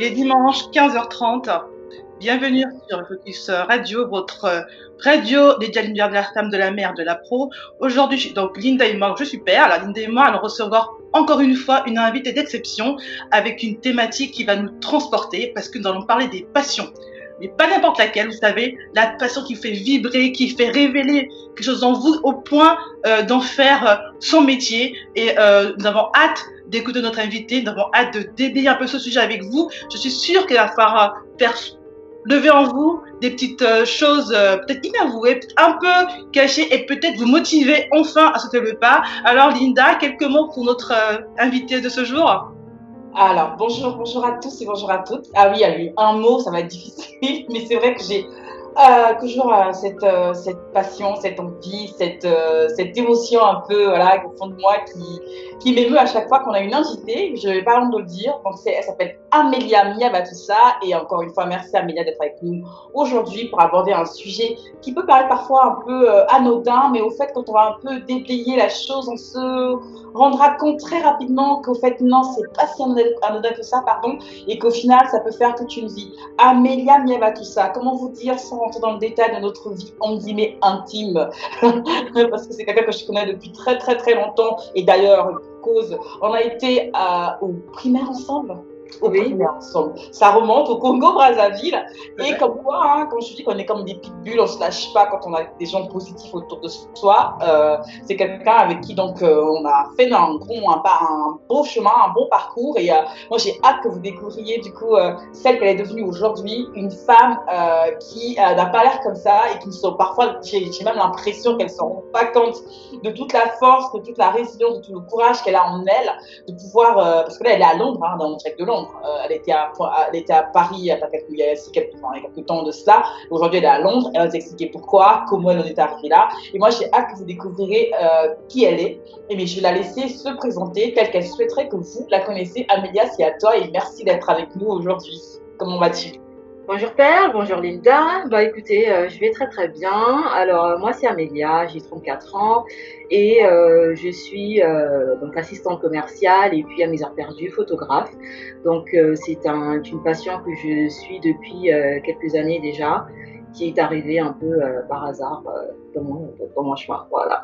Il est dimanche 15h30. Bienvenue sur Focus Radio, votre radio dédiée à l'univers de la femme, de la mère, de la pro. Aujourd'hui, donc Linda et moi, je suis père. Alors Linda et moi allons recevoir encore une fois une invitée d'exception avec une thématique qui va nous transporter parce que nous allons parler des passions. Mais pas n'importe laquelle, vous savez, la passion qui fait vibrer, qui fait révéler quelque chose en vous au point d'en faire son métier. Et nous avons hâte d'écouter notre invité, nous avons hâte de déballer un peu ce sujet avec vous. Je suis sûre qu'elle va falloir faire lever en vous des petites choses peut-être inavouées, peut-être un peu cachées et peut-être vous motiver enfin à sauter le pas. Alors Linda, quelques mots pour notre invité de ce jour? Alors, bonjour à tous et bonjour à toutes. Ah oui, il y a eu un mot, ça va être difficile, mais c'est vrai que j'ai toujours cette passion, cette envie, cette émotion un peu voilà, au fond de moi qui m'émeut à chaque fois qu'on a une invitée. Je n'ai pas honte de le dire. Donc, elle s'appelle Amélia Miabatoussa. Et encore une fois, merci Amélia d'être avec nous aujourd'hui pour aborder un sujet qui peut paraître parfois un peu anodin, mais au fait, quand on va un peu déblayer la chose, on se rendra compte très rapidement qu'au fait, non, c'est pas si anodin que ça, pardon, et qu'au final, ça peut faire toute une vie. Amélia Miabatoussa, comment vous dire sans rentrer dans le détail de notre vie, en guillemets, intime, parce que c'est quelqu'un que je connais depuis très, très, très longtemps, et d'ailleurs, cause, on a été au primaire ensemble. Ensemble. Ça remonte au Congo-Brazzaville. Et comme quoi, hein, quand je dis qu'on est comme des pitbulls, on se lâche pas quand on a des gens positifs autour de soi. C'est quelqu'un avec qui donc on a fait un beau chemin, un bon parcours. Et moi, j'ai hâte que vous découvriez du coup celle qu'elle est devenue aujourd'hui, une femme qui n'a pas l'air comme ça et qui sont parfois, j'ai même l'impression qu'elle ne se rend pas compte de toute la force, de toute la résilience, de tout le courage qu'elle a en elle, de pouvoir, parce que là, elle est à Londres, hein, dans le direct de Londres. Elle était à Paris il y a quelques temps de cela. Aujourd'hui, elle est à Londres. Elle va vous expliquer pourquoi, comment elle en est arrivée là. Et moi, j'ai hâte que vous découvrirez qui elle est. Et mais je vais la laisser se présenter telle qu'elle souhaiterait que vous la connaissez. Amélia, c'est à toi et merci d'être avec nous aujourd'hui. Comment vas-tu? Bonjour Père, bonjour Linda. Bah écoutez, je vais très très bien. Alors moi c'est Amélia, j'ai 34 ans et je suis donc assistante commerciale et puis à mes heures perdues photographe. Donc c'est une passion que je suis depuis quelques années déjà, qui est arrivée un peu par hasard dans mon chemin. Voilà.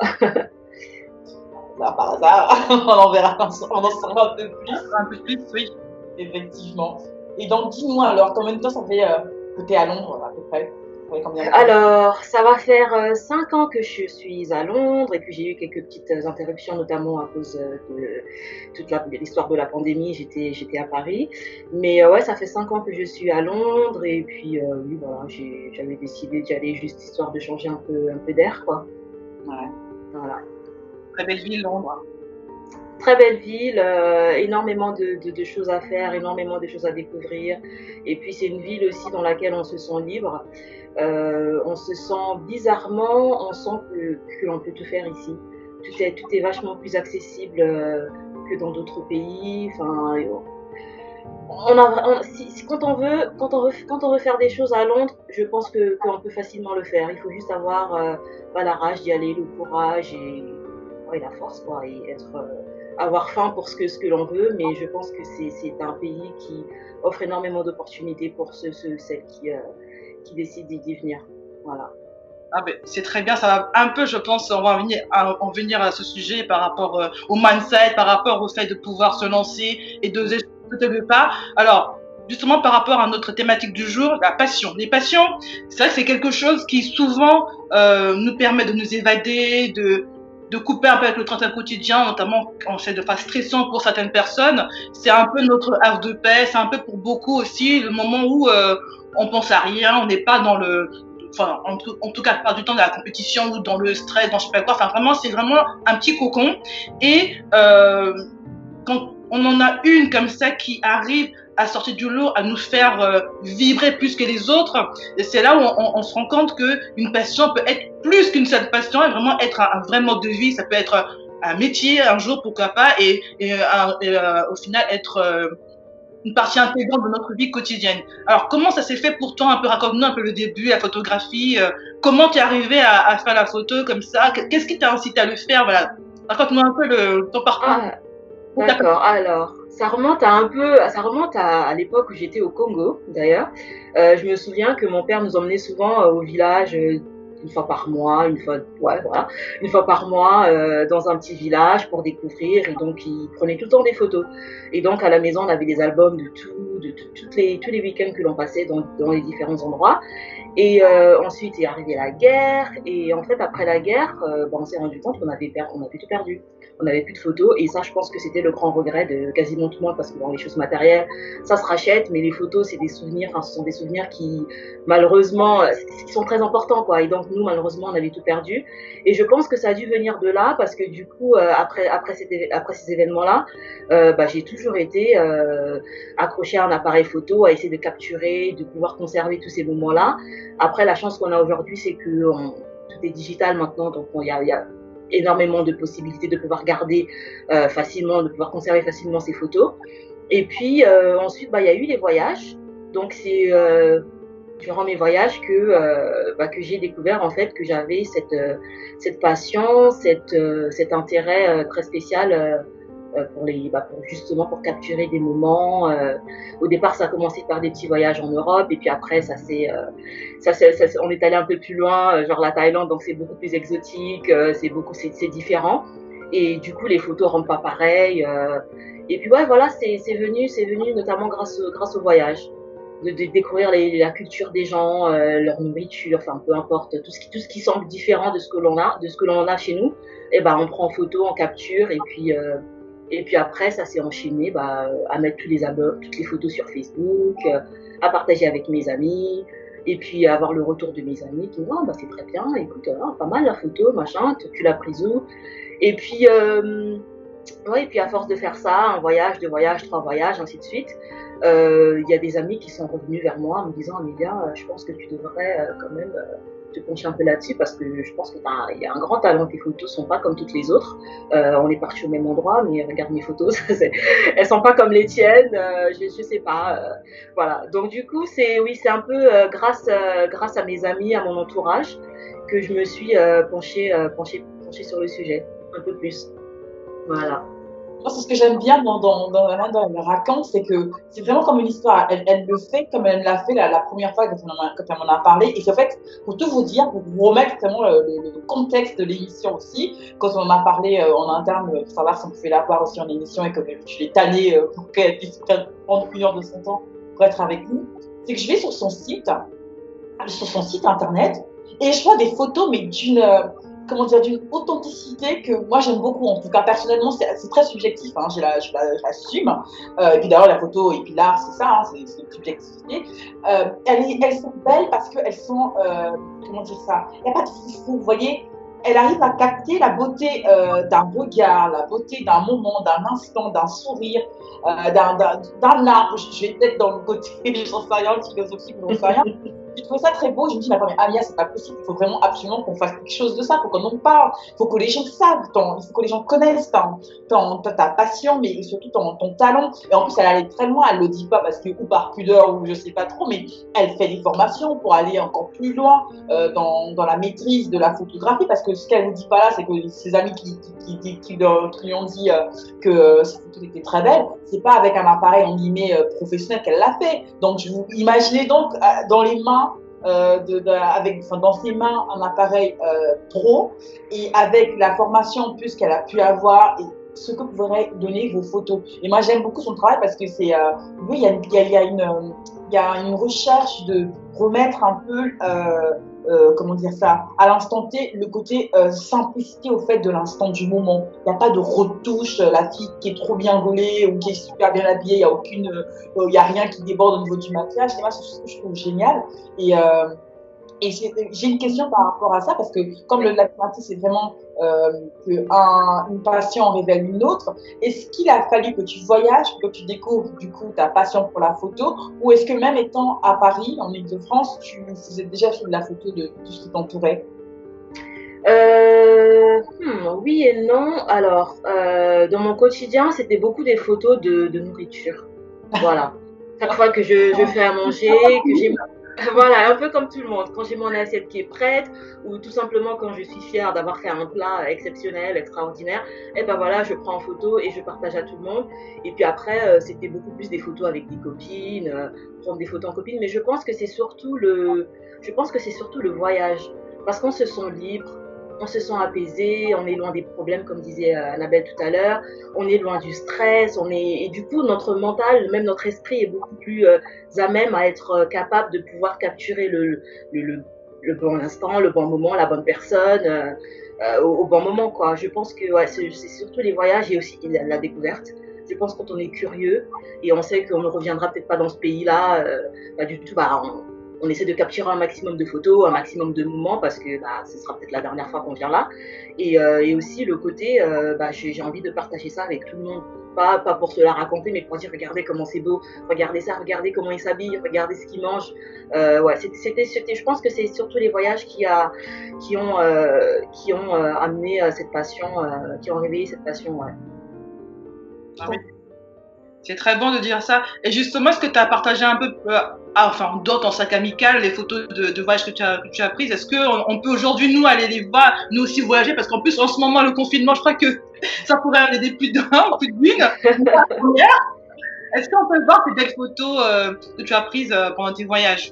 Par hasard, on en verra, on en saura un peu plus. Un peu plus, oui. Effectivement. Et donc, dis-moi alors, combien de temps ça fait que tu es à Londres à peu près? Alors, ça va faire 5 ans que je suis à Londres et puis j'ai eu quelques petites interruptions, notamment à cause de toute l'histoire de la pandémie. J'étais à Paris. Mais ouais, ça fait 5 ans que je suis à Londres et puis oui, voilà, j'avais décidé d'y aller juste histoire de changer un peu d'air, quoi. Ouais. Voilà. Très belle ville, Londres. Très belle ville, énormément de choses à faire, énormément de choses à découvrir. Et puis c'est une ville aussi dans laquelle on se sent libre. On se sent bizarrement, on sent que l'on peut tout faire ici. Tout est vachement plus accessible que dans d'autres pays. Enfin, quand on veut faire des choses à Londres, je pense qu'on peut facilement le faire. Il faut juste avoir la rage d'y aller, le courage et la force, quoi, et avoir faim pour ce que l'on veut, mais je pense que c'est un pays qui offre énormément d'opportunités pour celles qui décident d'y venir. Voilà. Ah ben, c'est très bien, ça va un peu, je pense, on va en venir à ce sujet par rapport au mindset, par rapport au fait de pouvoir se lancer et de sauter le pas. Alors, justement, par rapport à notre thématique du jour, la passion. Les passions, c'est vrai que c'est quelque chose qui souvent nous permet de nous évader, de couper un peu avec le train quotidien, notamment quand c'est de façon stressant pour certaines personnes. C'est un peu notre havre de paix, c'est un peu pour beaucoup aussi le moment où on pense à rien, on n'est pas dans enfin, en tout cas, pas du temps de la compétition ou dans le stress, dans je sais pas quoi. Enfin, vraiment, c'est vraiment un petit cocon. Et quand on en a une comme ça qui arrive à sortir du lot, à nous faire vibrer plus que les autres, et c'est là où on se rend compte qu'une passion peut être plus qu'une seule passion et vraiment être un vrai mode de vie. Ça peut être un métier un jour, pourquoi pas, et au final être une partie intégrante de notre vie quotidienne. Alors, comment ça s'est fait pour toi? Un peu, raconte-nous un peu le début, la photographie. Comment tu es arrivé à faire la photo comme ça? Qu'est-ce qui t'a incité à le faire? Voilà. Raconte-nous un peu ton parcours. D'accord. Alors, ça remonte à l'époque où j'étais au Congo, d'ailleurs. Je me souviens que mon père nous emmenait souvent au village une fois par mois, ouais, voilà, une fois par mois dans un petit village pour découvrir. Et donc, il prenait tout le temps des photos. Et donc, à la maison, on avait des albums de tous les week-ends que l'on passait dans les différents endroits. Et ensuite est arrivée la guerre. Et en fait, après la guerre, on s'est rendu compte qu'on avait tout perdu. On n'avait plus de photos. Et ça, je pense que c'était le grand regret de quasiment tout le monde parce que dans les choses matérielles, ça se rachète. Mais les photos, c'est des souvenirs. Enfin, ce sont des souvenirs qui, malheureusement, qui sont très importants, quoi. Et donc, nous, malheureusement, on avait tout perdu. Et je pense que ça a dû venir de là parce que du coup, après ces événements-là, j'ai toujours été accrochée à un appareil photo, à essayer de capturer, de pouvoir conserver tous ces moments-là. Après, la chance qu'on a aujourd'hui, c'est que tout est digital maintenant, donc il y a énormément de possibilités de pouvoir garder facilement, de pouvoir conserver facilement ces photos. Et puis ensuite, il y a eu les voyages. Donc c'est durant mes voyages que j'ai découvert en fait que j'avais cette passion, cet intérêt très spécial pour capturer des moments. Au départ, ça a commencé par des petits voyages en Europe, et puis après, on est allé un peu plus loin, genre la Thaïlande, donc c'est beaucoup plus exotique, c'est différent. Et du coup, les photos rendent pas pareil. Et puis ouais, voilà, c'est venu notamment grâce au voyage. De découvrir la culture des gens, leur nourriture, enfin peu importe, tout ce qui semble différent de ce que l'on a chez nous, et on prend en photo, en capture, et puis après, ça s'est enchaîné à mettre toutes les photos sur Facebook, à partager avec mes amis, et puis à avoir le retour de mes amis qui me disent c'est très bien, écoute, pas mal la photo, machin, tu l'as prise où? Et puis, ouais, et puis à force de faire ça, un voyage, deux voyages, trois voyages, ainsi de suite, il y a des amis qui sont revenus vers moi en me disant Amélia, je pense que tu devrais quand même te pencher un peu là-dessus parce que je pense qu'il y a un grand talent. Tes photos sont pas comme toutes les autres. On est partis au même endroit, mais regarde mes photos, elles sont pas comme les tiennes. Je sais pas. Voilà. Donc du coup, c'est un peu grâce à mes amis, à mon entourage, que je me suis penchée sur le sujet un peu plus. Voilà. Moi, c'est ce que j'aime bien dans la manière dont elle me raconte, c'est que c'est vraiment comme une histoire. Elle le fait comme elle l'a fait la première fois quand elle m'en a parlé. Et c'est en fait, pour tout vous dire, pour vous remettre vraiment le contexte de l'émission aussi, quand on en a parlé en interne, pour savoir si on pouvait la voir aussi en émission et que tu l'ai tannée pour qu'elle puisse prendre 1 heure de son temps pour être avec nous, c'est que je vais sur son site internet, et je vois des photos, mais d'une authenticité que moi j'aime beaucoup. En tout cas, personnellement, c'est très subjectif, hein, je l'assume. Et puis d'ailleurs, la photo et puis l'art, c'est ça, hein, c'est une subjectivité. Elles sont belles parce qu'elles sont, comment dire ça, il n'y a pas de fou, vous voyez. Elle arrive à capter la beauté d'un regard, la beauté d'un moment, d'un instant, d'un sourire, d'un arbre. Je vais peut-être dans le côté, j'en sais rien, philosophique, j'en sais rien. J'ai trouvé ça très beau. Je me dis, mais attends, mais Amia, c'est pas possible. Il faut vraiment absolument qu'on fasse quelque chose de ça. Il faut qu'on en parle. Il faut que les gens savent. Il faut que les gens connaissent ta passion, mais surtout ton talent. Et en plus, elle allait très loin. Elle le dit pas parce que, ou par pudeur, ou je sais pas trop, mais elle fait des formations pour aller encore plus loin dans la maîtrise de la photographie. Parce que ce qu'elle ne dit pas là, c'est que ses amis qui lui ont dit que ses photos étaient très belles, c'est pas avec un appareil en guillemets professionnel qu'elle l'a fait. Donc, je vous imaginez donc dans les mains dans ses mains un appareil pro, et avec la formation en plus qu'elle a pu avoir et ce que pourraient donner vos photos. Et moi j'aime beaucoup son travail parce que c'est oui, il y a une recherche de remettre un peu comment dire ça, à l'instant T, le côté simplicité au fait de l'instant du moment. Il n'y a pas de retouche, la fille qui est trop bien gaulée ou qui est super bien habillée, il n'y a rien qui déborde au niveau du maquillage. Et moi, c'est ce que je trouve génial. Et j'ai une question par rapport à ça, parce que comme la thématique, c'est vraiment une passion en révèle une autre, est-ce qu'il a fallu que tu voyages pour que tu découvres du coup ta passion pour la photo, ou est-ce que même étant à Paris, en Ile-de-France, tu faisais déjà fait de la photo de tout ce qui t'entourait? Oui et non. Alors, dans mon quotidien, c'était beaucoup des photos de nourriture. Voilà. Chaque fois que je fais à manger, que j'ai Voilà, un peu comme tout le monde. Quand j'ai mon assiette qui est prête, ou tout simplement quand je suis fière d'avoir fait un plat exceptionnel, extraordinaire, et ben voilà, je prends en photo et je partage à tout le monde. Et puis après, c'était beaucoup plus des photos avec des copines, prendre des photos en copine. Mais je pense que c'est surtout le voyage, parce qu'on se sent libre, on se sent apaisé, on est loin des problèmes, comme disait Annabelle tout à l'heure, on est loin du stress, et du coup notre mental, même notre esprit est beaucoup plus à même à être capable de pouvoir capturer le, le, le bon instant, le bon moment, la bonne personne au bon moment, quoi. Je pense que ouais, c'est surtout les voyages et aussi la découverte. Je pense que quand on est curieux et on sait qu'on ne reviendra peut-être pas dans ce pays-là, pas du tout, on essaie de capturer un maximum de photos, un maximum de moments parce que ce sera peut-être la dernière fois qu'on vient là. Et aussi le côté, j'ai envie de partager ça avec tout le monde. Pas pour se la raconter, mais pour dire regardez comment c'est beau, regardez ça, regardez comment il s'habille, regardez ce qu'il mange. Ouais, je pense que c'est surtout les voyages qui ont amené cette passion, qui ont réveillé cette passion. Ouais. Ah oui. C'est très bon de dire ça. Et justement, est-ce que tu as partagé un peu, dans ton sac amical, les photos de voyage que tu as prises? Est-ce qu'on peut aujourd'hui, nous, aller les voir, nous aussi voyager? Parce qu'en plus, en ce moment, le confinement, je crois que ça pourrait en aider plus d'un ou plus d'une. Est-ce qu'on peut voir ces belles photos que tu as prises pendant tes voyages?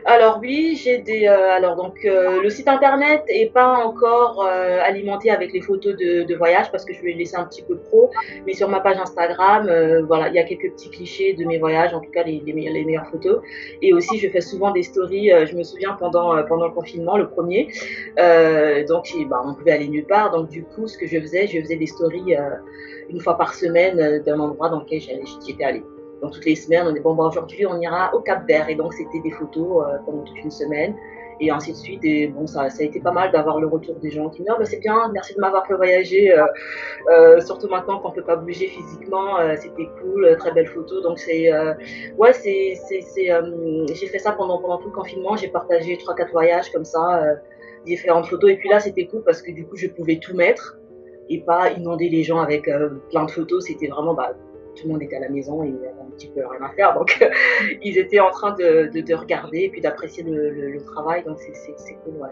Alors oui, j'ai le site internet est pas encore alimenté avec les photos de voyage parce que je vais laisser un petit peu pro, mais sur ma page Instagram, voilà, il y a quelques petits clichés de mes voyages, en tout cas les meilleures photos. Et aussi, je fais souvent des stories. Je me souviens pendant le confinement, le premier, on pouvait aller nulle part, donc du coup, ce que je faisais des stories une fois par semaine d'un endroit dans lequel j'étais allée. Donc toutes les semaines, on dit aujourd'hui on ira au Cap-Vert, et donc c'était des photos pendant toute une semaine et ainsi de suite. Et bon, ça a été pas mal d'avoir le retour des gens qui me disent c'est bien, merci de m'avoir fait voyager, surtout maintenant qu'on peut pas bouger physiquement, c'était cool, très belle photo. Donc j'ai fait ça pendant tout le confinement, j'ai partagé 3-4 voyages comme ça, différentes photos. Et puis là c'était cool parce que du coup je pouvais tout mettre et pas inonder les gens avec plein de photos. C'était vraiment tout le monde était à la maison et il y avait un petit peu rien à faire, donc ils étaient en train de regarder et puis d'apprécier le travail, donc c'est cool, ouais.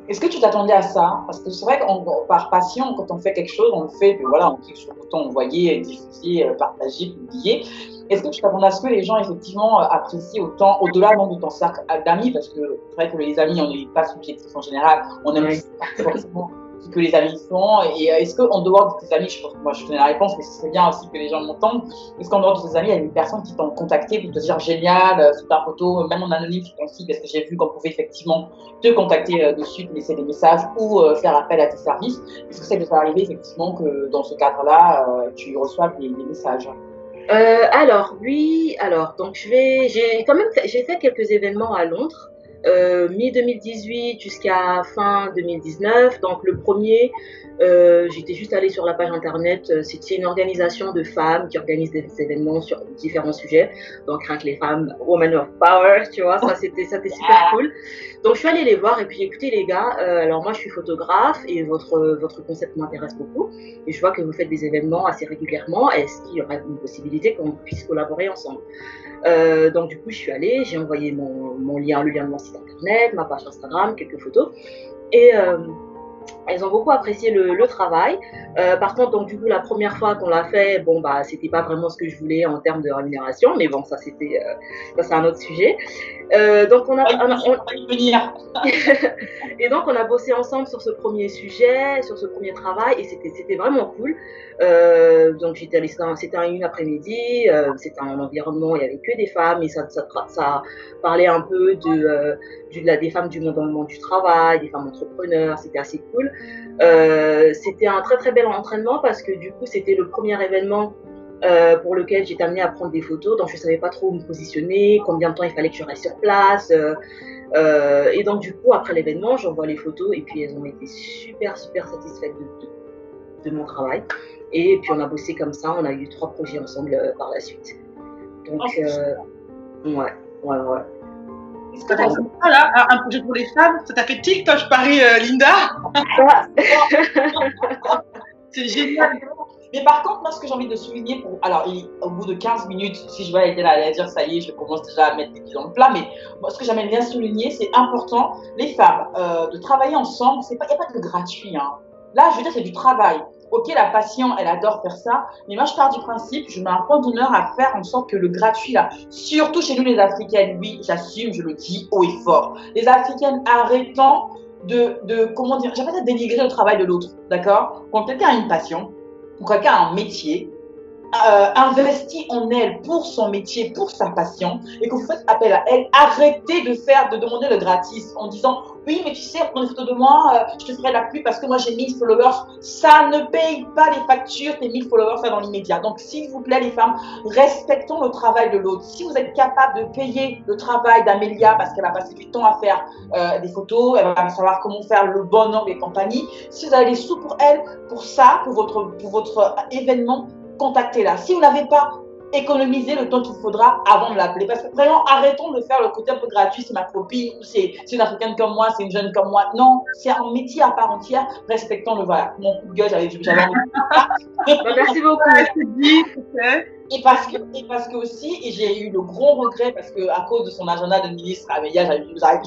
Est-ce que tu t'attendais à ça? Parce que c'est vrai que par passion, quand on fait quelque chose, on le fait, puis voilà, on clique sur le bouton envoyer, diffuser, partager, publier. Est-ce que tu t'attendais à ce que les gens, effectivement, apprécient autant, au-delà même de ton cercle d'amis? Parce que c'est vrai que les amis, on n'est pas subjectif en général, on aime forcément ce que les amis font. Et est-ce qu'en dehors de tes amis, je pense que moi je connais la réponse, mais ce serait bien aussi que les gens m'entendent, est-ce qu'en dehors de tes amis, il y a une personne qui t'ont contacté pour te dire génial, sur ta photo, même en anonyme sur ton site, parce que j'ai vu qu'on pouvait effectivement te contacter dessus, te laisser des messages ou faire appel à tes services? Est-ce que ça peut arriver effectivement que dans ce cadre-là, tu reçoives des messages? Alors oui, donc j'ai fait quelques événements à Londres, mi-2018 jusqu'à fin 2019. Donc le premier, j'étais juste allée sur la page internet. C'est une organisation de femmes qui organise des événements sur différents sujets. Donc rien que les femmes, Women of Power, tu vois, ça c'était super cool. Donc je suis allée les voir et puis écoutez les gars, alors moi je suis photographe et votre concept m'intéresse beaucoup et je vois que vous faites des événements assez régulièrement. Est-ce qu'il y aurait une possibilité qu'on puisse collaborer ensemble? Donc du coup je suis allée, j'ai envoyé le lien de mon site internet, ma page Instagram, quelques photos et elles ont beaucoup apprécié le travail. Par contre, donc du coup, la première fois qu'on l'a fait, c'était pas vraiment ce que je voulais en termes de rémunération, mais bon, ça c'est un autre sujet. Donc et donc on a bossé ensemble sur ce premier sujet, sur ce premier travail, et c'était vraiment cool. Donc c'était une après-midi, c'était un environnement, il y avait que des femmes, et ça parlait un peu des femmes dans le monde du travail, des femmes entrepreneurs. C'était assez cool. C'était un très très bel entraînement parce que du coup c'était le premier événement pour lequel j'étais amenée à prendre des photos, donc je savais pas trop où me positionner, combien de temps il fallait que je reste sur place. Et donc du coup après l'événement j'envoie les photos et puis elles ont été super satisfaites de mon travail. Et puis on a bossé comme ça, on a eu 3 projets ensemble par la suite. Donc ouais. Est-ce que tu as fait là, un projet pour les femmes? Ça t'a fait TikTok Paris, Linda? C'est génial. Mais par contre, moi, ce que j'ai envie de souligner, alors, au bout de 15 minutes, si je vais être là à dire, ça y est, je commence déjà à mettre les pieds dans le plat, mais moi, ce que j'aimerais bien souligner, c'est important, les femmes, de travailler ensemble, il n'y a pas de gratuit. Hein. Là, je veux dire, c'est du travail. Ok, la passion, elle adore faire ça, mais moi, je pars du principe, je mets un point d'honneur à faire en sorte que le gratuit, là, surtout chez nous, les Africaines, oui, j'assume, je le dis haut et fort. Les Africaines, arrêtons comment dire, j'appelle ça dénigrer le travail de l'autre, d'accord? Quand quelqu'un a une passion, quand quelqu'un a un métier, investit en elle pour son métier, pour sa passion, et que vous faites appel à elle, arrêtez de demander le gratis en disant oui, mais tu sais, prends une photo de moi, je te ferai la pub parce que moi j'ai 1000 followers. Ça ne paye pas les factures, tes 1000 followers, ça dans l'immédiat. Donc, s'il vous plaît, les femmes, respectons le travail de l'autre. Si vous êtes capable de payer le travail d'Amélia parce qu'elle a passé du temps à faire des photos, elle va savoir comment faire le bon angle et compagnie. Si vous avez les sous pour elle, pour ça, pour votre événement, contactez-la. Si vous n'avez pas, économisez le temps qu'il faudra avant de l'appeler. Parce que vraiment, arrêtons de faire le côté un peu gratuit, c'est ma copine, ou c'est une africaine comme moi, c'est une jeune comme moi. Non, c'est un métier à part entière. Respectons le voilà. Mon coup de gueule, j'avais envie de dire ça. Merci beaucoup. Et parce que aussi, et j'ai eu le gros regret parce que à cause de son agenda de ministre, Amélia,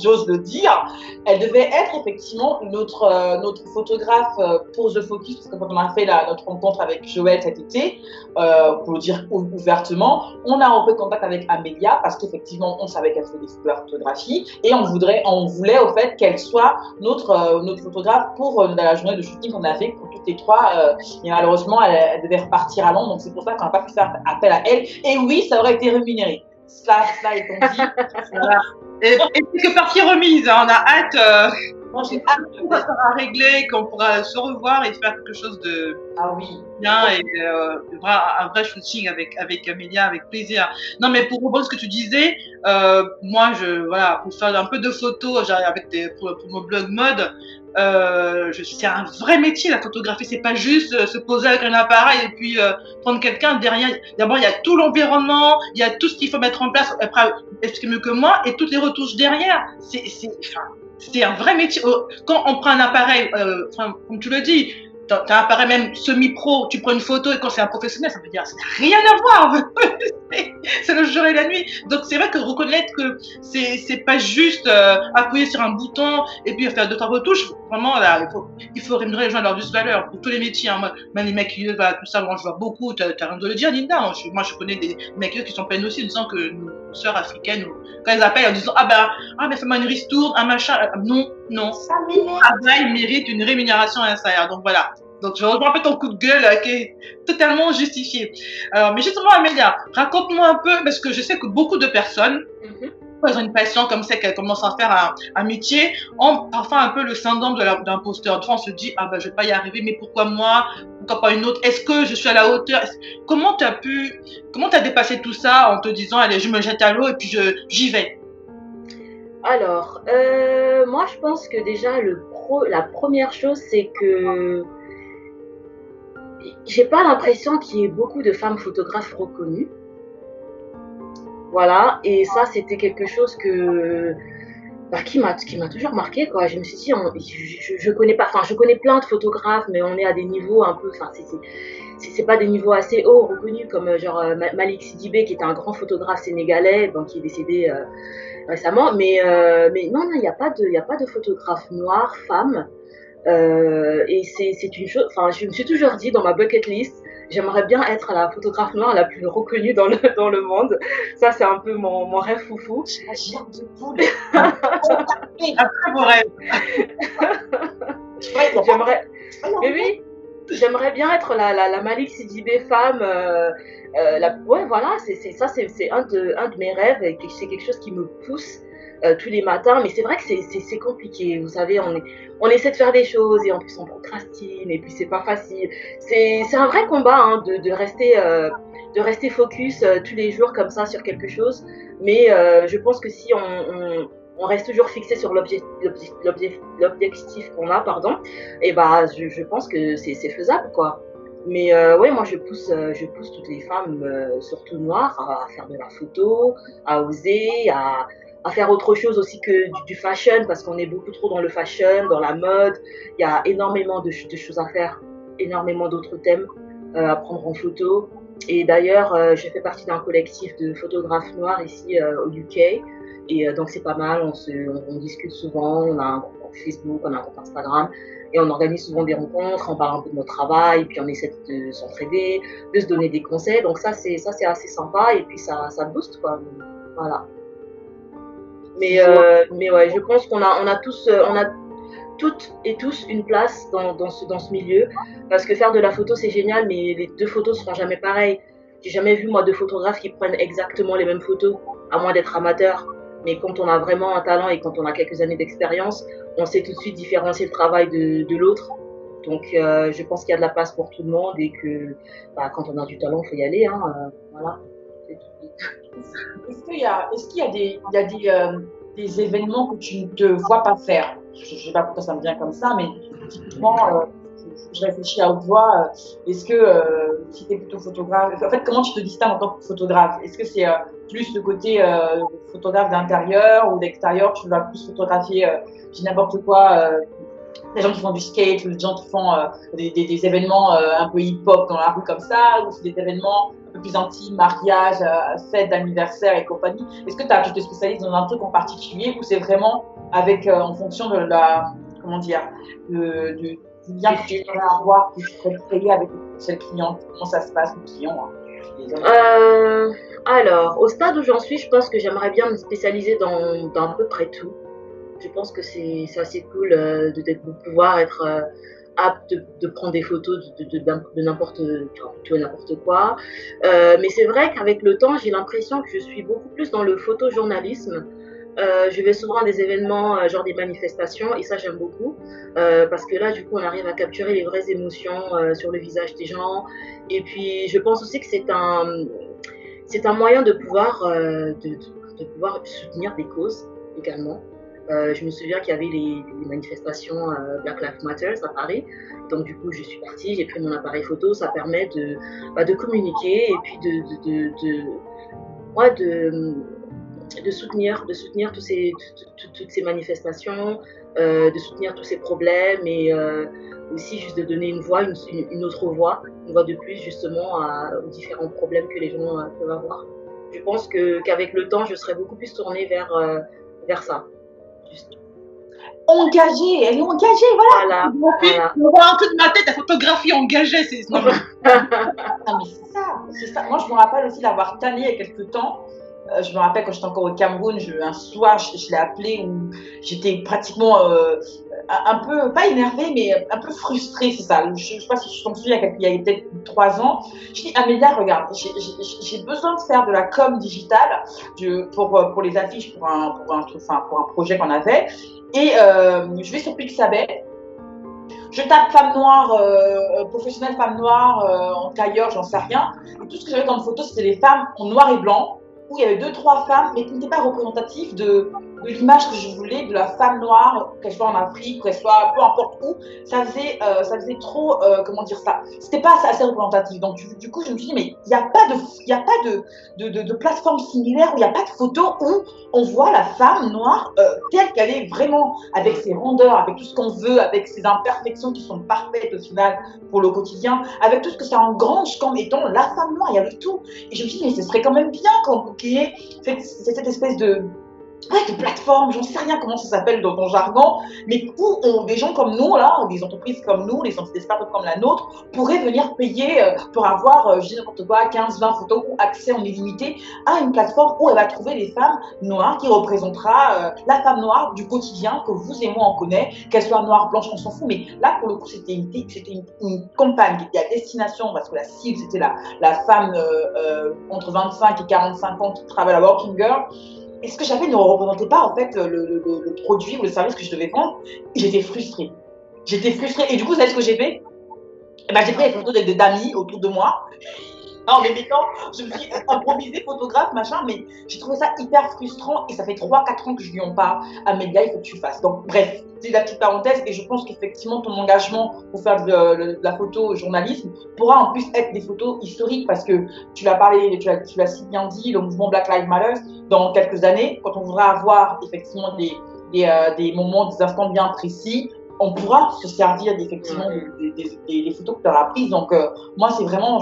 j'ose le dire, elle devait être effectivement notre photographe pour The Focus, parce que quand on a fait notre rencontre avec Joël cet été, pour le dire ouvertement, on a repris contact avec Amélia parce qu'effectivement, on savait qu'elle faisait des super photographies et on voulait au fait qu'elle soit notre photographe pour la journée de shooting qu'on a fait pour toutes les trois. Et malheureusement, elle devait repartir à Londres, donc c'est pour ça qu'on n'a pas pu faire appel à elle. Et oui, ça aurait été rémunéré. Cela étant dit. Voilà. Et c'est que partie remise. Hein. On a hâte. Moi, j'ai hâte que ça sera réglé, qu'on pourra se revoir et faire quelque chose de bien et un vrai shooting avec Amélia, avec plaisir. Non, mais pour reprendre ce que tu disais, moi, voilà, pour faire un peu de photos, pour mon blog mode, c'est un vrai métier la photographie. C'est pas juste se poser avec un appareil et puis prendre quelqu'un derrière. D'abord, il y a tout l'environnement, il y a tout ce qu'il faut mettre en place. Après, expliquez mieux que moi et toutes les retouches derrière. C'est un vrai métier. Quand on prend un appareil, comme tu le dis, t'as un appareil même semi-pro, tu prends une photo et quand c'est un professionnel, ça veut dire ça n'a rien à voir. C'est le jour et la nuit. Donc c'est vrai que reconnaître que c'est pas juste appuyer sur un bouton et puis faire 2-3 retouches. Vraiment là, il faut rémunérer les gens à leur juste valeur pour tous les métiers. Hein. Moi, même les maquilleuses, voilà, tout ça, moi je vois beaucoup. T'as rien de le dire, Linda. Moi je connais des maquilleuses qui sont pleines aussi en disant que nos sœurs africaines, quand elles appellent en disant mais fais-moi une ristourne, un machin. Non. Ça mérite. Le travail mérite une rémunération à un salaire. Donc voilà. Donc je rejoins un peu ton coup de gueule qui est totalement justifié. Alors, mais justement, Amélia, raconte-moi un peu, parce que je sais que beaucoup de personnes, elles ont une passion comme ça, qu'elles commencent à faire un métier, ont parfois un peu le syndrome de l'imposteur. On se dit, je vais pas y arriver, mais pourquoi moi? Pourquoi pas une autre? Est-ce que je suis à la hauteur? Comment t'as dépassé tout ça en te disant, allez, je me jette à l'eau et puis j'y vais? Alors, moi je pense que déjà la première chose, c'est que j'ai pas l'impression qu'il y ait beaucoup de femmes photographes reconnues. Voilà, et ça c'était quelque chose qui m'a toujours marqué, quoi. Je me suis dit, je connais pas, je connais plein de photographes, mais on est à des niveaux un peu, c'est pas des niveaux assez hauts reconnus comme genre Malik Sidibé qui était un grand photographe sénégalais, qui est décédé récemment, mais non, il n'y a pas de photographe noir, femme. Et c'est une chose, je me suis toujours dit dans ma bucket list, j'aimerais bien être la photographe noire la plus reconnue dans le monde. Ça, c'est un peu mon rêve foufou. Après vos rêves. J'aimerais bien être la Malik Sidibé femme. Ouais, voilà, c'est un de mes rêves et c'est quelque chose qui me pousse tous les matins, mais c'est vrai que c'est compliqué. Vous savez, on essaie de faire des choses et en plus on procrastine et puis c'est pas facile. C'est un vrai combat hein, de rester focus tous les jours comme ça sur quelque chose, mais je pense que si on reste toujours fixé sur l'objectif qu'on a, et je pense que c'est faisable, quoi. Mais ouais, moi je pousse toutes les femmes, surtout noires, à faire de la photo, à oser, à faire autre chose aussi que du fashion, parce qu'on est beaucoup trop dans le fashion, dans la mode. Il y a énormément de choses à faire, énormément d'autres thèmes. à prendre en photo. Et d'ailleurs, je fais partie d'un collectif de photographes noirs ici au UK. Et donc c'est pas mal, on discute souvent, on a un compte Facebook, on a un compte Instagram. Et on organise souvent des rencontres, on parle un peu de notre travail, puis on essaie de s'entraider, de se donner des conseils. Donc ça c'est assez sympa et puis ça booste quoi. Voilà. Mais ouais, je pense qu'on a on a toutes et tous une place dans ce milieu parce que faire de la photo c'est génial, mais les deux photos seront jamais pareilles. J'ai jamais vu moi deux photographes qui prennent exactement les mêmes photos, à moins d'être amateur. Mais quand on a vraiment un talent et quand on a quelques années d'expérience, on sait tout de suite différencier le travail de l'autre. Donc je pense qu'il y a de la place pour tout le monde et que quand on a du talent, il faut y aller. Hein, voilà. Est-ce qu'il y a des événements que tu ne te vois pas faire? Je ne sais pas pourquoi ça me vient comme ça, mais typiquement, je réfléchis à haute voix. Est-ce que si tu es plutôt photographe, en fait, comment tu te distingues en tant que photographe? Est-ce que c'est plus le côté photographe d'intérieur ou d'extérieur? Tu vas plus photographier, je dis n'importe quoi, les gens qui font du skate, les gens qui font des événements un peu hip-hop dans la rue comme ça, ou c'est des événements un peu plus intimes, mariage, fête d'anniversaire et compagnie. Est-ce que tu te spécialises dans un truc en particulier ou c'est vraiment avec, en fonction de la, comment dire, du lien que tu aimerais avoir, que tu pourrais créer avec le client? Comment ça se passe, le client? Alors, au stade où j'en suis, je pense que j'aimerais bien me spécialiser dans à peu près tout. Je pense que c'est assez cool de pouvoir être apte de prendre des photos de n'importe quoi. Mais c'est vrai qu'avec le temps, j'ai l'impression que je suis beaucoup plus dans le photojournalisme. Je vais souvent à des événements, genre des manifestations, et ça j'aime beaucoup, parce que là du coup on arrive à capturer les vraies émotions sur le visage des gens. Et puis je pense aussi que c'est un moyen de pouvoir, de pouvoir soutenir des causes également. Je me souviens qu'il y avait les manifestations Black Lives Matter à Paris. Donc du coup, je suis partie, j'ai pris mon appareil photo. Ça permet de communiquer et puis de soutenir toutes ces manifestations, de soutenir tous ces problèmes et aussi juste de donner une voix, une autre voix, une voix de plus justement aux différents problèmes que les gens peuvent avoir. Je pense qu'avec le temps, je serai beaucoup plus tournée vers ça. Engagée, elle est engagée, voilà. Voilà. On voit un peu de ma tête, la photographie engagée, c'est non, mais c'est ça. Moi, je me rappelle aussi l'avoir tanné il y a quelques temps. Je me rappelle quand j'étais encore au Cameroun, un soir, je l'ai appelé où j'étais pratiquement un peu, pas énervée, mais un peu frustrée, c'est ça. Je ne sais pas si je t'en souviens, il y a peut-être 3 ans. Je dis, Amélia, regarde, j'ai besoin de faire de la com digitale pour les affiches, pour un projet qu'on avait. Et je vais sur Pixabay. Je tape femme noire, professionnelle femme noire, en tailleur, j'en sais rien. Et tout ce que j'avais comme photo, c'était les femmes en noir et blanc, où il y avait 2-3 femmes, mais qui n'étaient pas représentatives de l'image que je voulais de la femme noire, qu'elle soit en Afrique, qu'elle soit peu importe où. Ça faisait trop, comment dire ça, c'était pas assez représentatif. Donc du coup, je me suis dit, mais il n'y a pas de plateforme similaire, où il n'y a pas de photo où on voit la femme noire telle qu'elle est vraiment, avec ses rondeurs, avec tout ce qu'on veut, avec ses imperfections qui sont parfaites au final pour le quotidien, avec tout ce que ça engrange comme étant la femme noire, il y avait tout. Et je me suis dit, mais ce serait quand même bien qu'il y ait cette espèce de plateforme, j'en sais rien comment ça s'appelle dans ton jargon, mais où des gens comme nous, là, des entreprises comme nous, des startups comme la nôtre, pourraient venir payer pour avoir, je dis n'importe quoi, 15-20 photos ou accès en illimité à une plateforme où elle va trouver des femmes noires qui représentera la femme noire du quotidien que vous et moi on connaît, qu'elle soit noire, blanche, on s'en fout, mais là pour le coup c'était une campagne qui était à destination parce que la cible c'était la femme entre 25 et 45 ans qui travaille à Working Girl. Et ce que j'avais ne représentait pas en fait le produit ou le service que je devais vendre. J'étais frustrée. Et du coup, vous savez ce que j'ai fait? J'ai pris des photos d'amis autour de moi. En les mettant, je me suis improvisée photographe, machin, mais j'ai trouvé ça hyper frustrant et ça fait 3-4 ans que je lui en parle. Amélia, il faut que tu fasses. Donc, bref, c'est la petite parenthèse et je pense qu'effectivement, ton engagement pour faire de la photo journalisme pourra en plus être des photos historiques parce que tu l'as si bien dit, le mouvement Black Lives Matter, dans quelques années, quand on voudra avoir effectivement des moments, des instants bien précis, on pourra se servir effectivement des photos que tu auras prises. Donc, moi, c'est vraiment,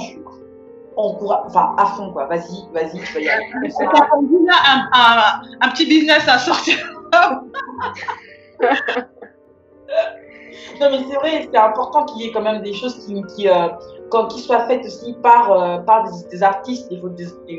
on pourra, enfin, à fond, quoi. Vas-y, tu vas y aller. C'est un petit business à sortir. Non, mais c'est vrai, c'est important qu'il y ait quand même des choses qui soient faites aussi par des artistes,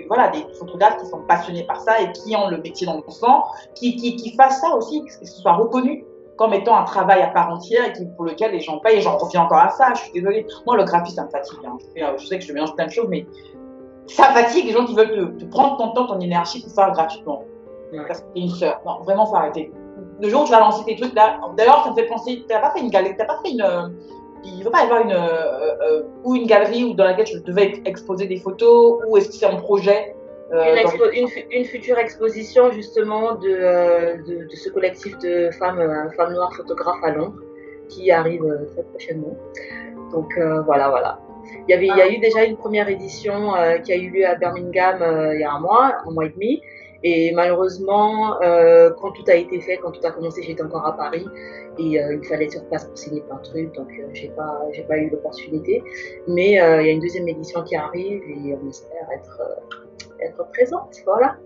voilà, des photographes qui sont passionnés par ça et qui ont le métier dans le sang, qui fassent ça aussi, que ce soit reconnu comme étant un travail à part entière et pour lequel les gens payent. Et j'en reviens encore à ça, je suis désolée. Moi, le graphisme, ça me fatigue. Hein. Je sais que je mélange plein de choses, mais ça fatigue les gens qui veulent te prendre ton temps, ton énergie pour faire gratuitement. Parce que t'es une sœur. Non, vraiment, faut arrêter. Le jour où tu vas lancer tes trucs là, d'ailleurs, ça me fait penser, t'as pas fait une galerie, il ne veut pas y avoir une galerie où dans laquelle tu devais exposer des photos, ou est-ce que c'est un projet une future exposition justement de ce collectif de femmes noires photographes à Londres qui arrive très prochainement. Donc voilà. Il y a eu déjà une première édition qui a eu lieu à Birmingham il y a un mois et demi. Et malheureusement, quand tout a été fait, quand tout a commencé, j'étais encore à Paris et il fallait être sur place pour signer plein de trucs, donc j'ai pas eu l'opportunité. Mais il y a une deuxième édition qui arrive et on espère être présente, voilà.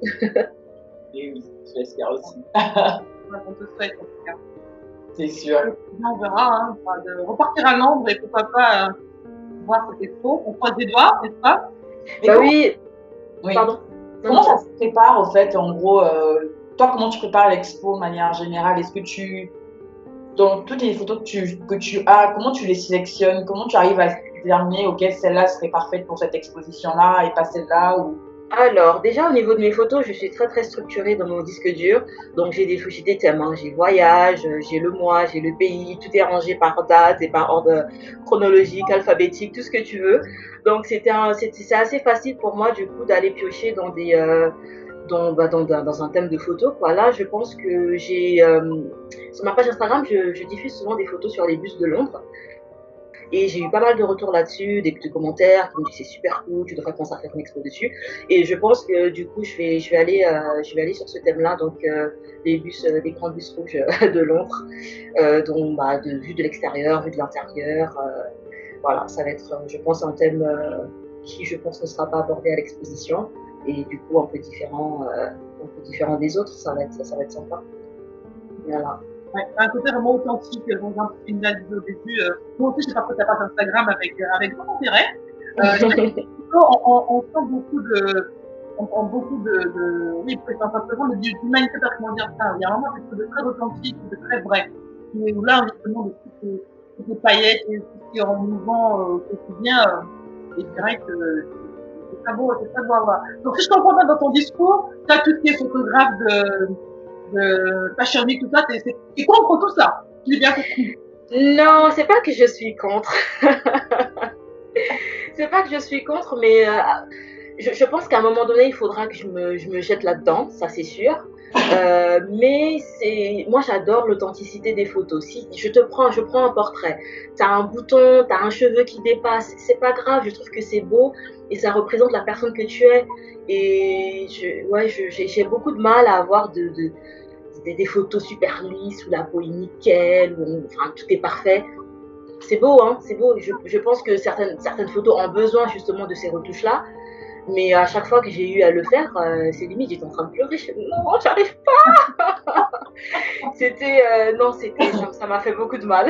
Et oui, je l'espère aussi. On te souhaite en tout cas. C'est sûr. On verra, de repartir à Londres et pourquoi pas voir cette expo. On croise des doigts, n'est-ce pas? Oui. Pardon. Comment ça se prépare, au fait, en gros, toi, comment tu prépares l'expo de manière générale? Est-ce que dans toutes les photos que tu as, comment tu les sélectionnes? Comment tu arrives à déterminer, ok, celle-là serait parfaite pour cette exposition-là et pas celle-là ou... Alors, déjà, au niveau de mes photos, je suis très, très structurée dans mon disque dur. Donc, j'ai des thèmes, hein. J'ai voyage, j'ai le mois, j'ai le pays. Tout est rangé par date et par ordre chronologique, alphabétique, tout ce que tu veux. Donc, c'est assez facile pour moi, du coup, d'aller piocher dans dans un thème de photos, quoi. Là, je pense que sur ma page Instagram, je diffuse souvent des photos sur les bus de Londres. Et j'ai eu pas mal de retours là-dessus, des commentaires qui me disent c'est super cool, tu devrais penser à faire une expo dessus. Et je pense que du coup, je vais aller sur ce thème-là, donc les grands bus rouges de Londres, vue de l'extérieur, vue de l'intérieur. Voilà, ça va être, je pense, un thème qui, je pense, ne sera pas abordé à l'exposition et du coup un peu différent des autres. Ça va être sympa. Voilà. Ouais, un côté vraiment authentique, dans un film là au début. Moi aussi, j'ai parfois ta page Instagram avec grand intérêt. On sent beaucoup de. Oui, c'est simplement d'humanité, pas comment dire ça. Il y a vraiment quelque chose de très authentique, de très vrai. Et où là, justement, de toutes les paillettes et tout ce qui est en mouvant au quotidien, et c'est vrai que c'est très beau à voir. Donc, si je comprends bien dans ton discours, tu as tout ce qui est photographe de Fashion Week, tout ça, t'es contre tout ça. J'ai bien compris. Non, c'est pas que je suis contre. C'est pas que je suis contre, mais je pense qu'à un moment donné, il faudra que je me jette là-dedans, ça c'est sûr. Mais moi j'adore l'authenticité des photos. Si je prends un portrait, t'as un bouton, t'as un cheveu qui dépasse, c'est pas grave, je trouve que c'est beau et ça représente la personne que tu es. Et j'ai beaucoup de mal à avoir des photos super lisses où la peau est nickel, où tout est parfait. C'est beau, hein, c'est beau. Je pense que certaines photos ont besoin justement de ces retouches-là. Mais à chaque fois que j'ai eu à le faire, c'est limite, j'étais en train de pleurer. Non, j'arrive pas. Ça m'a fait beaucoup de mal.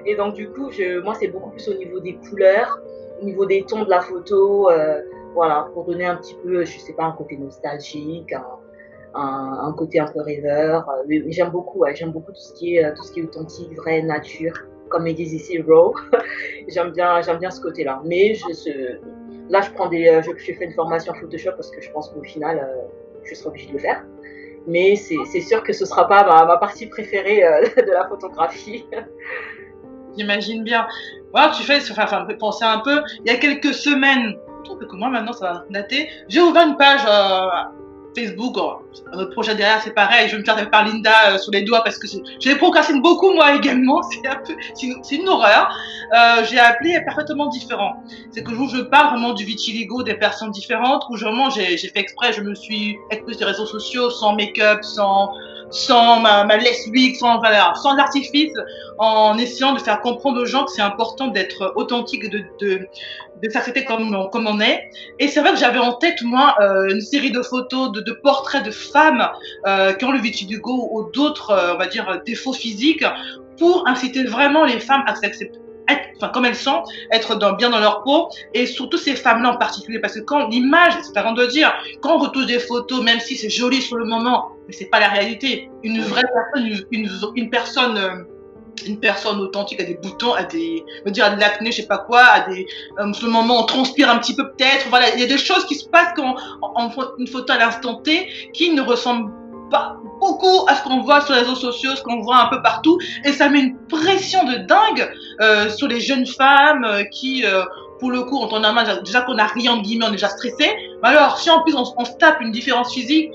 Et donc du coup, moi, c'est beaucoup plus au niveau des couleurs, au niveau des tons de la photo, voilà, pour donner un petit peu, je sais pas, un côté nostalgique, un côté un peu rêveur. Mais j'aime beaucoup tout ce qui est authentique, vrai, nature, comme ils disent ici, raw. j'aime bien ce côté-là. Mais là, je fais une formation en Photoshop parce que je pense qu'au final, je serai obligée de le faire. Mais c'est sûr que ce sera pas ma partie préférée de la photographie. J'imagine bien. Voilà, penser un peu. Il y a quelques semaines, je trouve que moi maintenant ça va dater, j'ai ouvert une page Facebook, notre projet derrière c'est pareil, je vais me faire par Linda sur les doigts parce que je les procrastine beaucoup moi également, c'est une horreur. J'ai appelé parfaitement différent. C'est que où je parle vraiment du vitiligo des personnes différentes, où vraiment j'ai fait exprès, je me suis exposée sur les réseaux sociaux sans make-up, sans sans ma lesbique, sans, voilà, sans artifice, en essayant de faire comprendre aux gens que c'est important d'être authentique, de s'accepter comme on est. Et c'est vrai que j'avais en tête, moi, une série de photos, de portraits de femmes qui ont le vitiligo ou d'autres, on va dire, défauts physiques, pour inciter vraiment les femmes à s'accepter, enfin, comme elles sont, être bien dans leur peau, et surtout ces femmes-là en particulier, parce que quand l'image, c'est avant de dire, quand on retouche des photos, même si c'est joli sur le moment, mais c'est pas la réalité. Une vraie personne, une personne authentique a des boutons, a de l'acné, je sais pas quoi, ce moment on transpire un petit peu peut-être, voilà, il y a des choses qui se passent quand on une photo à l'instant T qui ne ressemblent pas beaucoup à ce qu'on voit sur les réseaux sociaux, ce qu'on voit un peu partout, et ça met une pression de dingue sur les jeunes femmes qui pour le coup, on a mal, déjà qu'on n'a rien de guillemets, on est déjà stressé. Mais alors, si en plus on se tape une différence physique,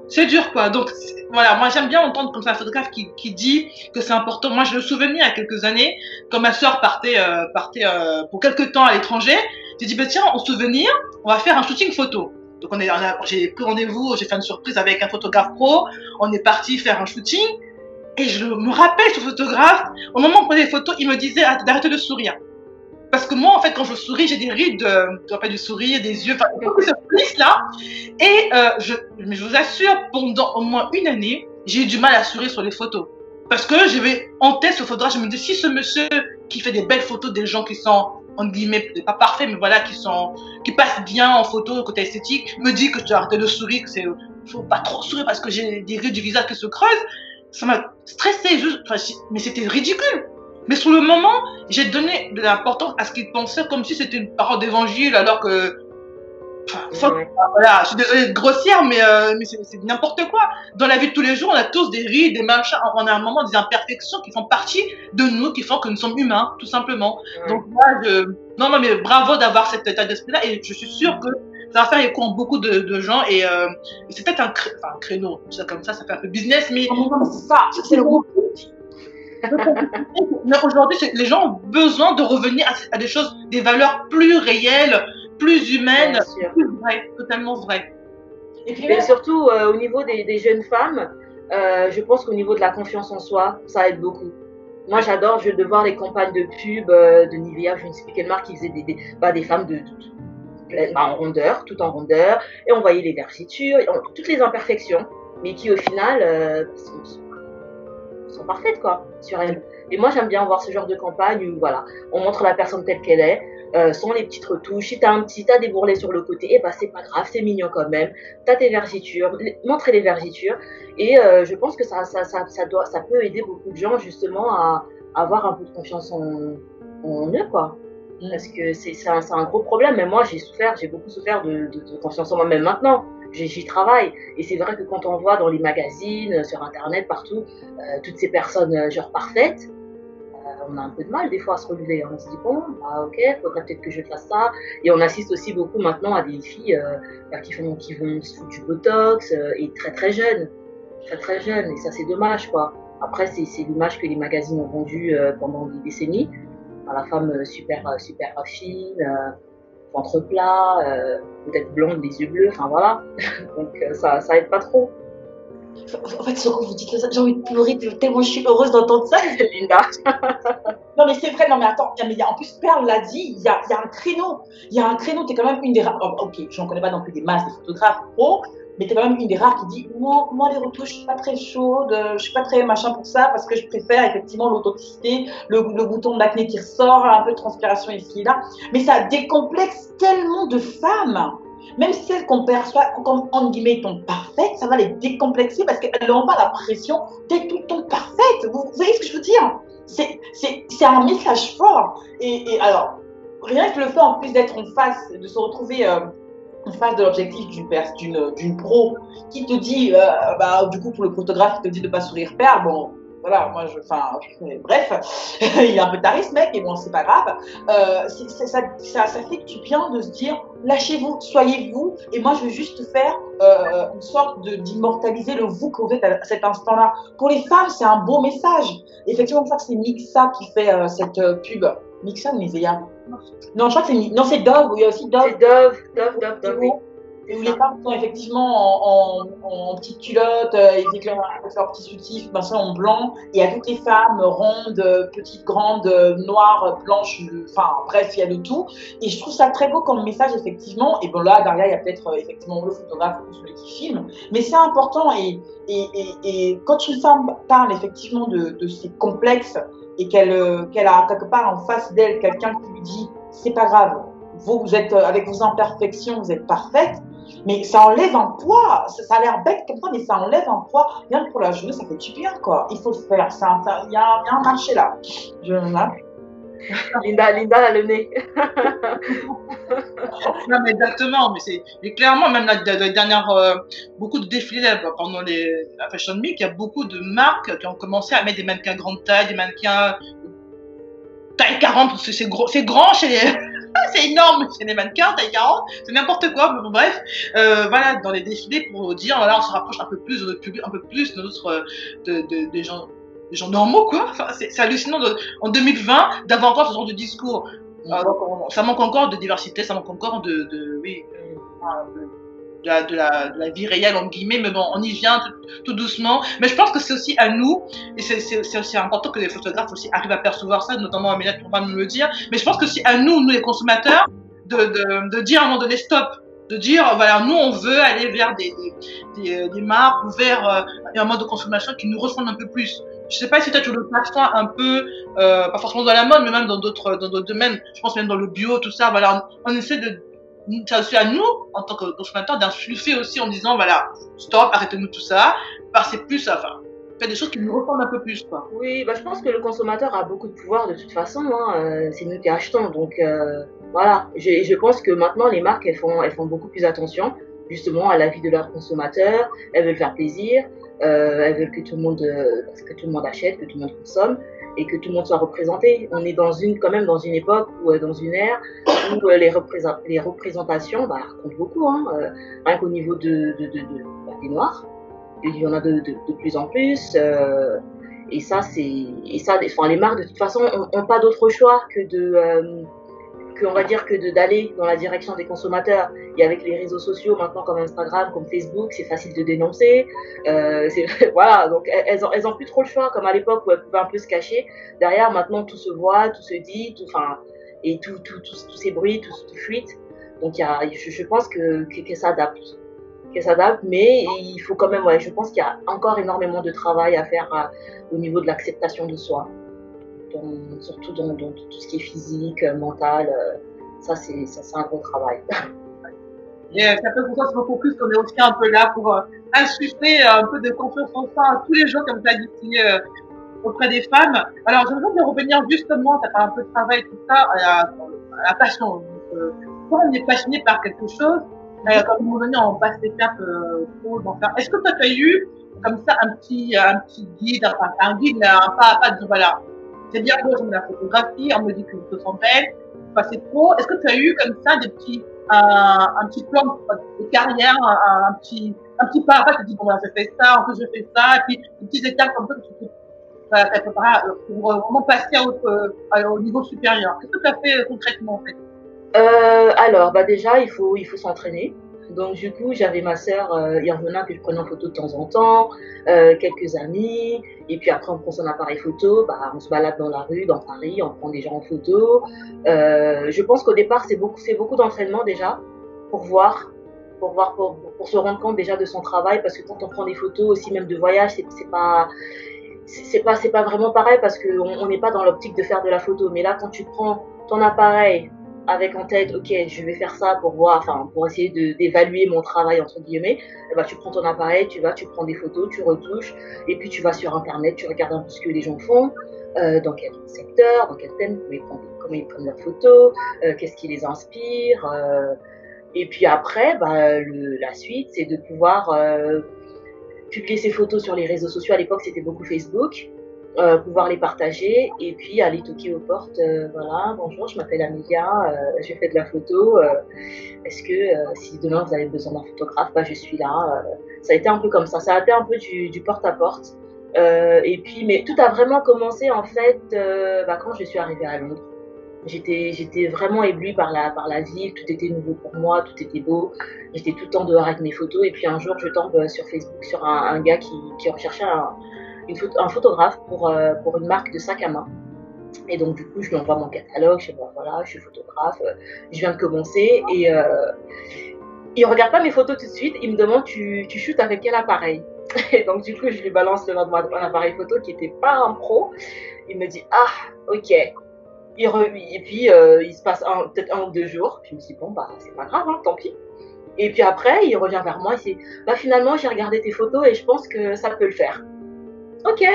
c'est dur quoi. Donc voilà, moi j'aime bien entendre comme ça un photographe qui dit que c'est important. Moi je le souvenais il y a quelques années, quand ma sœur partait pour quelques temps à l'étranger, j'ai dit bah tiens, en souvenir, on va faire un shooting photo. Donc j'ai pris rendez-vous, j'ai fait une surprise avec un photographe pro, on est parti faire un shooting, et je me rappelle ce photographe, au moment où on prenait les photos, il me disait d'arrêter de sourire. Parce que moi, en fait, quand je souris, j'ai des rides, tu vois pas du sourire, des yeux, enfin, beaucoup de police là. Et mais je vous assure, pendant au moins une année, j'ai eu du mal à sourire sur les photos. Parce que j'avais en tête ce photographe, je me dis, si ce monsieur qui fait des belles photos des gens qui sont, entre guillemets, pas parfaits, mais voilà, qui passent bien en photo, côté esthétique, me dit que je dois arrêter de sourire, que faut pas trop sourire parce que j'ai des rides du visage qui se creusent. Ça m'a stressée, mais c'était ridicule. Mais sur le moment, j'ai donné de l'importance à ce qu'il pensait comme si c'était une parole d'évangile, alors que, voilà, je suis désolée de grossière, mais c'est n'importe quoi. Dans la vie de tous les jours, on a tous des rides, des machins, on a un moment des imperfections qui font partie de nous, qui font que nous sommes humains, tout simplement. Donc moi, non, mais bravo d'avoir cet état d'esprit-là, et je suis sûre que ça va faire écho en beaucoup de gens, et c'est peut-être un créneau, ça comme ça fait un peu business, mais c'est ça, c'est le groupe. Mais aujourd'hui, les gens ont besoin de revenir à des choses, des valeurs plus réelles, plus humaines, plus vraies, totalement vraies. Et puis surtout, au niveau des jeunes femmes, je pense qu'au niveau de la confiance en soi, ça aide beaucoup. Moi, j'adore de voir les campagnes de pub de Nivea, je ne sais plus quelle marque, qui faisait des femmes en rondeur, tout en rondeur, et on voyait les vergetures, toutes les imperfections, mais qui au final sont parfaites quoi sur elle. Et moi j'aime bien voir ce genre de campagne où voilà, on montre la personne telle qu'elle est, sans les petites retouches. Si t'as des bourrelets sur le côté, et bah c'est pas grave, c'est mignon quand même. T'as tes vergetures, montrer les vergetures. Et je pense que ça peut aider beaucoup de gens justement à avoir un peu de confiance en eux quoi. Parce que c'est un gros problème. Mais moi j'ai beaucoup souffert de confiance en moi, même maintenant. J'y travaille. Et c'est vrai que quand on voit dans les magazines, sur Internet, partout, toutes ces personnes genre parfaites, on a un peu de mal des fois à se relever. On se dit bon, bah ok, faudrait peut-être que je fasse ça. Et on assiste aussi beaucoup maintenant à des filles qui vont se foutre du botox et très très jeunes. Très très jeunes. Et ça c'est dommage quoi. Après c'est l'image que les magazines ont vendue pendant des décennies. La femme super fine, ventre plat, peut-être blonde, les yeux bleus, enfin voilà. Donc ça aide pas trop. En fait, ce que vous dites, j'ai envie de pleurer tellement je suis heureuse d'entendre ça, Linda. Non, mais c'est vrai, non, mais attends, en plus, Perle l'a dit, il y a un créneau. Il y a un créneau, t'es quand même une des rares. Oh, ok, j'en connais pas non plus des masses de photographes pro, mais t'es quand même une des rares qui dit moi, les retouches, je suis pas très chaude, je suis pas très machin pour ça, parce que je préfère effectivement l'authenticité, le bouton d'acné qui ressort, un peu de transpiration ici et là. Mais ça décomplexe tellement de femmes. Même celles qu'on perçoit comme, entre guillemets, étant parfaites, ça va les décomplexer parce qu'elles n'ont pas la pression d'être tout le temps parfaites. Vous voyez ce que je veux dire? C'est un message fort. Et alors, rien que le fait en plus d'être en face, de se retrouver en face de l'objectif d'une pro qui te dit, du coup, pour le photographe, il te dit de ne pas sourire Perle, bon. Voilà, moi, bref, il est un peu taré ce mec, et bon, c'est pas grave. Ça fait du bien de se dire, lâchez-vous, soyez vous, et moi, je veux juste faire une sorte d'immortaliser le vous que vous êtes à cet instant-là. Pour les femmes, c'est un beau message. Effectivement, je crois que c'est Mixa qui fait cette pub. Mixa ou Nivea? Non, je crois que c'est Dove, il y a aussi Dove. C'est Dove, oui. Et où les femmes sont effectivement en petites culottes, avec leur petit soutif, machin en blanc, et à toutes les femmes rondes, petites, grandes, noires, blanches, enfin bref, il y a de tout. Et je trouve ça très beau comme message, effectivement. Et bon, là, derrière, il y a peut-être effectivement le photographe ou celui qui filme, mais c'est important. Et quand une femme parle effectivement de ses complexes et qu'elle a quelque part en face d'elle quelqu'un qui lui dit c'est pas grave, vous êtes avec vos imperfections, vous êtes parfaite, mais ça enlève un poids. Ça a l'air bête comme ça, mais ça enlève un poids. Rien que pour la journée, ça fait du bien, quoi. Il faut le faire. Il y a un marché là. Linda a le nez. Non, mais exactement. Mais clairement, même la dernière, beaucoup de défilés pendant la Fashion Week, il y a beaucoup de marques qui ont commencé à mettre des mannequins grande taille, des mannequins taille 40, parce que c'est grand chez les, c'est énorme chez les mannequins, taille 40, c'est n'importe quoi, mais bon, bref, voilà, dans les défilés pour dire, voilà, on se rapproche un peu plus de notre public, un peu plus de notre, des gens normaux, quoi. Enfin, c'est hallucinant en 2020 d'avoir encore ce genre de discours. Ça manque encore de diversité, ça manque encore oui, de la vie réelle, entre guillemets, mais bon, on y vient tout doucement. Mais je pense que c'est aussi à nous, et c'est aussi important que les photographes aussi arrivent à percevoir ça, notamment Amélia pour pas nous le dire, mais je pense que c'est à nous les consommateurs, de dire à un moment donné stop, de dire voilà, nous on veut aller vers des marques ou vers un mode de consommation qui nous ressemble un peu plus. Je sais pas si toi tu le perçois un peu, pas forcément dans la mode, mais même dans d'autres domaines, je pense même dans le bio, tout ça, voilà, on essaie c'est aussi à nous, en tant que consommateurs, d'insuffler aussi en disant, voilà, stop, arrêtez-nous tout ça, passez plus, enfin, faites des choses qui nous ressemblent un peu plus, quoi. Oui, bah, je pense que le consommateur a beaucoup de pouvoir de toute façon, hein, c'est nous qui achetons, donc voilà. Je pense que maintenant les marques elles font beaucoup plus attention justement à la vie de leurs consommateurs. Elles veulent faire plaisir, elles veulent que tout le monde achète, que tout le monde consomme et que tout le monde soit représenté. On est quand même dans une époque ou dans une ère où les représentations comptent beaucoup, hein, rien qu'au niveau des Noirs. Il y en a de plus en plus. Et ça, les marques de toute façon ont pas d'autre choix que d'aller dans la direction des consommateurs. Et avec les réseaux sociaux maintenant comme Instagram, comme Facebook, c'est facile de dénoncer. Voilà, donc elles ont plus trop le choix comme à l'époque où elles pouvaient un peu se cacher. Derrière, maintenant tout se voit, tout se dit, et tous ces bruits, tout fuite. Donc je pense que s'adapte, mais il faut quand même, je pense qu'il y a encore énormément de travail à faire au niveau de l'acceptation de soi, surtout dans tout ce qui est physique, mental, ça c'est un gros travail. Et c'est un peu pour ça, c'est mon focus qu'on est aussi un peu là pour insuffler un peu de confiance en soi tous les jours, comme tu as dit, auprès des femmes. Alors, j'aimerais bien revenir justement, tu as parlé un peu de travail, tout ça, à la passion. Donc, quand on est passionné par quelque chose, quand à un moment donné, on passe l'étape trop d'en faire. Est-ce que toi, tu as eu comme ça un petit guide, enfin, un guide, mais un pas à pas de dire voilà, c'est bien beau, j'aime la photographie, on me dit que je te sens belle, c'est pro. Est-ce que tu as eu comme ça un petit plan de carrière, un petit pas à pas, tu te dis bon, voilà, je fais ça, en plus je fais ça, et puis des petites étapes comme ça que tu peux préparer pour vraiment passer au niveau supérieur. Qu'est-ce que tu as fait concrètement en fait? Alors, déjà, il faut s'entraîner. Donc, du coup, j'avais ma sœur Irvena que je prenais en photo de temps en temps, quelques amis, et puis après, on prend son appareil photo, on se balade dans la rue, dans Paris, on prend des gens en photo. Je pense qu'au départ, c'est beaucoup d'entraînement déjà, pour se rendre compte déjà de son travail, parce que quand on prend des photos aussi, même de voyage, c'est pas vraiment pareil, parce qu'on n'est pas dans l'optique de faire de la photo. Mais là, quand tu prends ton appareil, avec en tête, ok, je vais faire ça pour essayer d'évaluer mon travail, entre guillemets, tu prends ton appareil, tu prends des photos, tu retouches, et puis tu vas sur Internet, tu regardes un peu ce que les gens font, dans quel secteur, dans quel thème, comment ils prennent leurs photos, qu'est-ce qui les inspire, et puis après, la suite, c'est de pouvoir publier ses photos sur les réseaux sociaux. À l'époque, c'était beaucoup Facebook. Pouvoir les partager et puis aller toquer aux portes. Voilà, bonjour, je m'appelle Amélia, je fais de la photo. Est-ce que si demain vous avez besoin d'un photographe, je suis là. Ça a été un peu comme ça. Ça a été un peu du porte-à-porte. Et puis, mais tout a vraiment commencé en fait quand je suis arrivée à Londres. J'étais vraiment éblouie par la ville, tout était nouveau pour moi, tout était beau. J'étais tout le temps dehors avec mes photos et puis un jour je tombe sur Facebook sur un gars qui recherchait un photographe pour une marque de sac à main. Et donc du coup je lui envoie mon catalogue, je dis bah, voilà, je suis photographe, je viens de commencer et il regarde pas mes photos tout de suite, il me demande tu shootes avec quel appareil? Et donc du coup je lui balance le nom de mon appareil photo qui était pas un pro. Il me dit ah ok. Et puis il se passe peut-être 1 ou 2 jours. Je me dis bon bah c'est pas grave, hein, tant pis. Et puis après il revient vers moi et dit bah finalement j'ai regardé tes photos et je pense que ça peut le faire. Ok.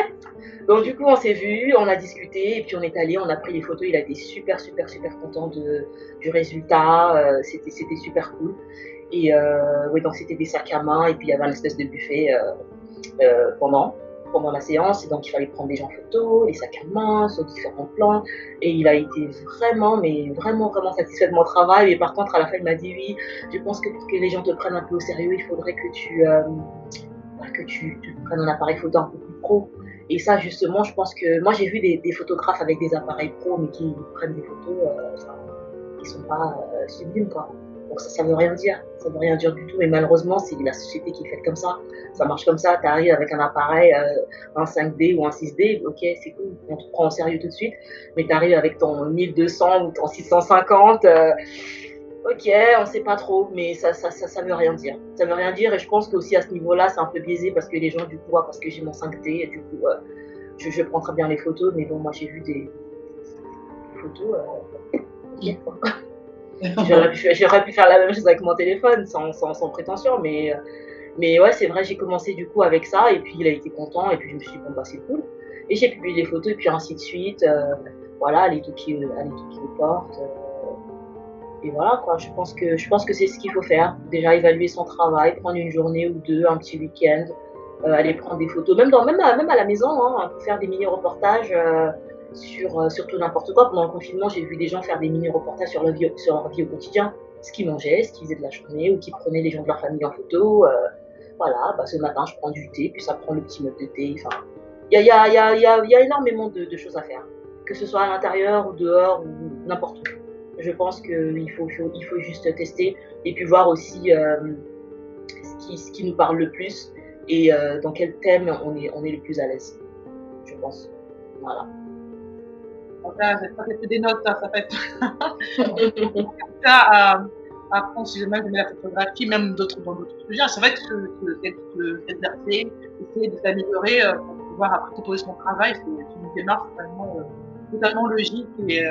Donc du coup on s'est vu, on a discuté et puis on est allé, on a pris les photos. Il a été super super super content du résultat. C'était super cool. Et oui donc c'était des sacs à main et puis il y avait un espèce de buffet pendant la séance, et donc il fallait prendre des gens en photo, les sacs à main, sur différents plans, et il a été vraiment, mais vraiment, vraiment satisfait de mon travail, et par contre, à la fin, il m'a dit, oui, je pense que pour que les gens te prennent un peu au sérieux, il faudrait que tu prennes un appareil photo un peu plus pro. Et ça, justement, je pense que, moi, j'ai vu des photographes avec des appareils pro, mais qui prennent des photos, qui sont pas sublimes, quoi. Donc ça veut rien dire, ça veut rien dire du tout. Et malheureusement, c'est la société qui est faite comme ça. Ça marche comme ça. Tu arrives avec un appareil, un 5D ou un 6D, ok, c'est cool, on te prend au sérieux tout de suite. Mais tu arrives avec ton 1200 ou ton 650, ok, on sait pas trop, mais ça veut rien dire. Ça veut rien dire. Et je pense qu'aussi à ce niveau-là, c'est un peu biaisé parce que les gens, du coup, parce que j'ai mon 5D, et du coup, je prends très bien les photos. Mais bon, moi, j'ai vu des photos. Ok, quoi. J'aurais pu faire la même chose avec mon téléphone sans prétention, mais ouais, c'est vrai, j'ai commencé du coup avec ça et puis il a été content et puis je me suis dit bon bah c'est cool et j'ai publié des photos et puis ainsi de suite, voilà, les tout qui le portent, et voilà quoi. Je pense que c'est ce qu'il faut faire, déjà évaluer son travail, prendre une journée ou deux, un petit week-end, aller prendre des photos, même à la maison, hein, faire des mini reportages. Sur tout n'importe quoi. Pendant le confinement, j'ai vu des gens faire des mini-reportages sur leur vie au quotidien, ce qu'ils mangeaient, ce qu'ils faisaient de la journée, ou qui prenaient les gens de leur famille en photo. Voilà, bah, ce matin, je prends du thé, puis ça prend le petit mug de thé. Enfin, il y a énormément de choses à faire, que ce soit à l'intérieur ou dehors ou n'importe où. Je pense qu'il faut juste tester et puis voir aussi ce qui nous parle le plus et dans quel thème on est le plus à l'aise, je pense. Voilà. Enfin, j'ai fait des notes, ça fait ça à prendre si jamais j'aimais la photographie, même dans d'autres sujets. C'est vrai que s'exercer, essayer de s'améliorer pour pouvoir après proposer son travail, c'est une démarche totalement logique et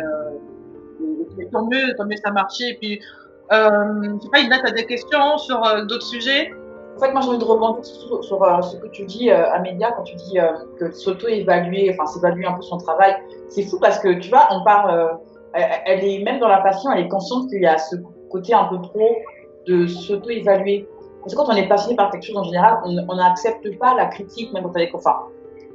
tant mieux ça marchait. Et puis, je sais pas, Ina, tu as des questions sur d'autres sujets? En fait, moi, j'ai envie de rebondir sur ce que tu dis, Amélia, quand tu dis que s'auto-évaluer, enfin, s'évaluer un peu son travail. C'est fou parce que, tu vois, on parle, elle est, même dans la passion, elle est consciente qu'il y a ce côté un peu pro de s'auto-évaluer. Parce que quand on est passionné par quelque chose en général, on n'accepte pas la critique, même quand elle est, enfin,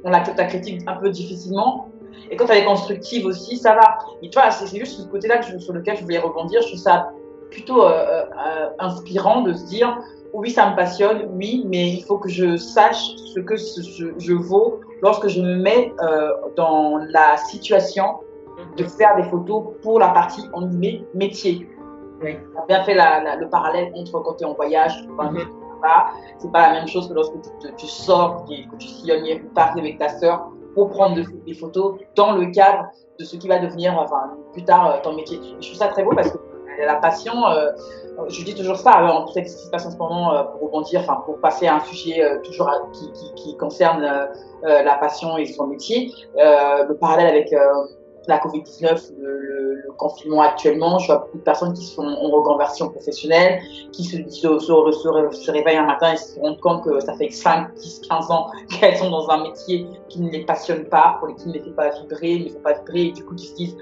on accepte la critique un peu difficilement. Et quand elle est constructive aussi, ça va. Mais tu vois, c'est juste ce côté-là sur lequel je voulais rebondir. Je trouve ça plutôt inspirant de se dire, oui, ça me passionne, oui, mais il faut que je sache ce que je vaux lorsque je me mets dans la situation de faire des photos pour la partie en guillemets métier. Oui. Tu as bien fait le parallèle entre quand tu es en voyage, c'est pas la même chose que lorsque tu sors, que tu sillonnes Paris avec ta sœur pour prendre des photos dans le cadre de ce qui va devenir plus tard ton métier. Je trouve ça très beau parce que la passion, je dis toujours ça, en tout cas ce qui se passe en ce moment pour rebondir, pour passer à un sujet toujours qui concerne la passion et son métier, le parallèle avec la Covid-19, le confinement actuellement, je vois beaucoup de personnes qui sont en reconversion professionnelle, qui se réveillent un matin et se rendent compte que ça fait 5, 10, 15 ans qu'elles sont dans un métier qui ne les passionne pas, pour lesquels ne les fait pas vibrer, et du coup qui se disent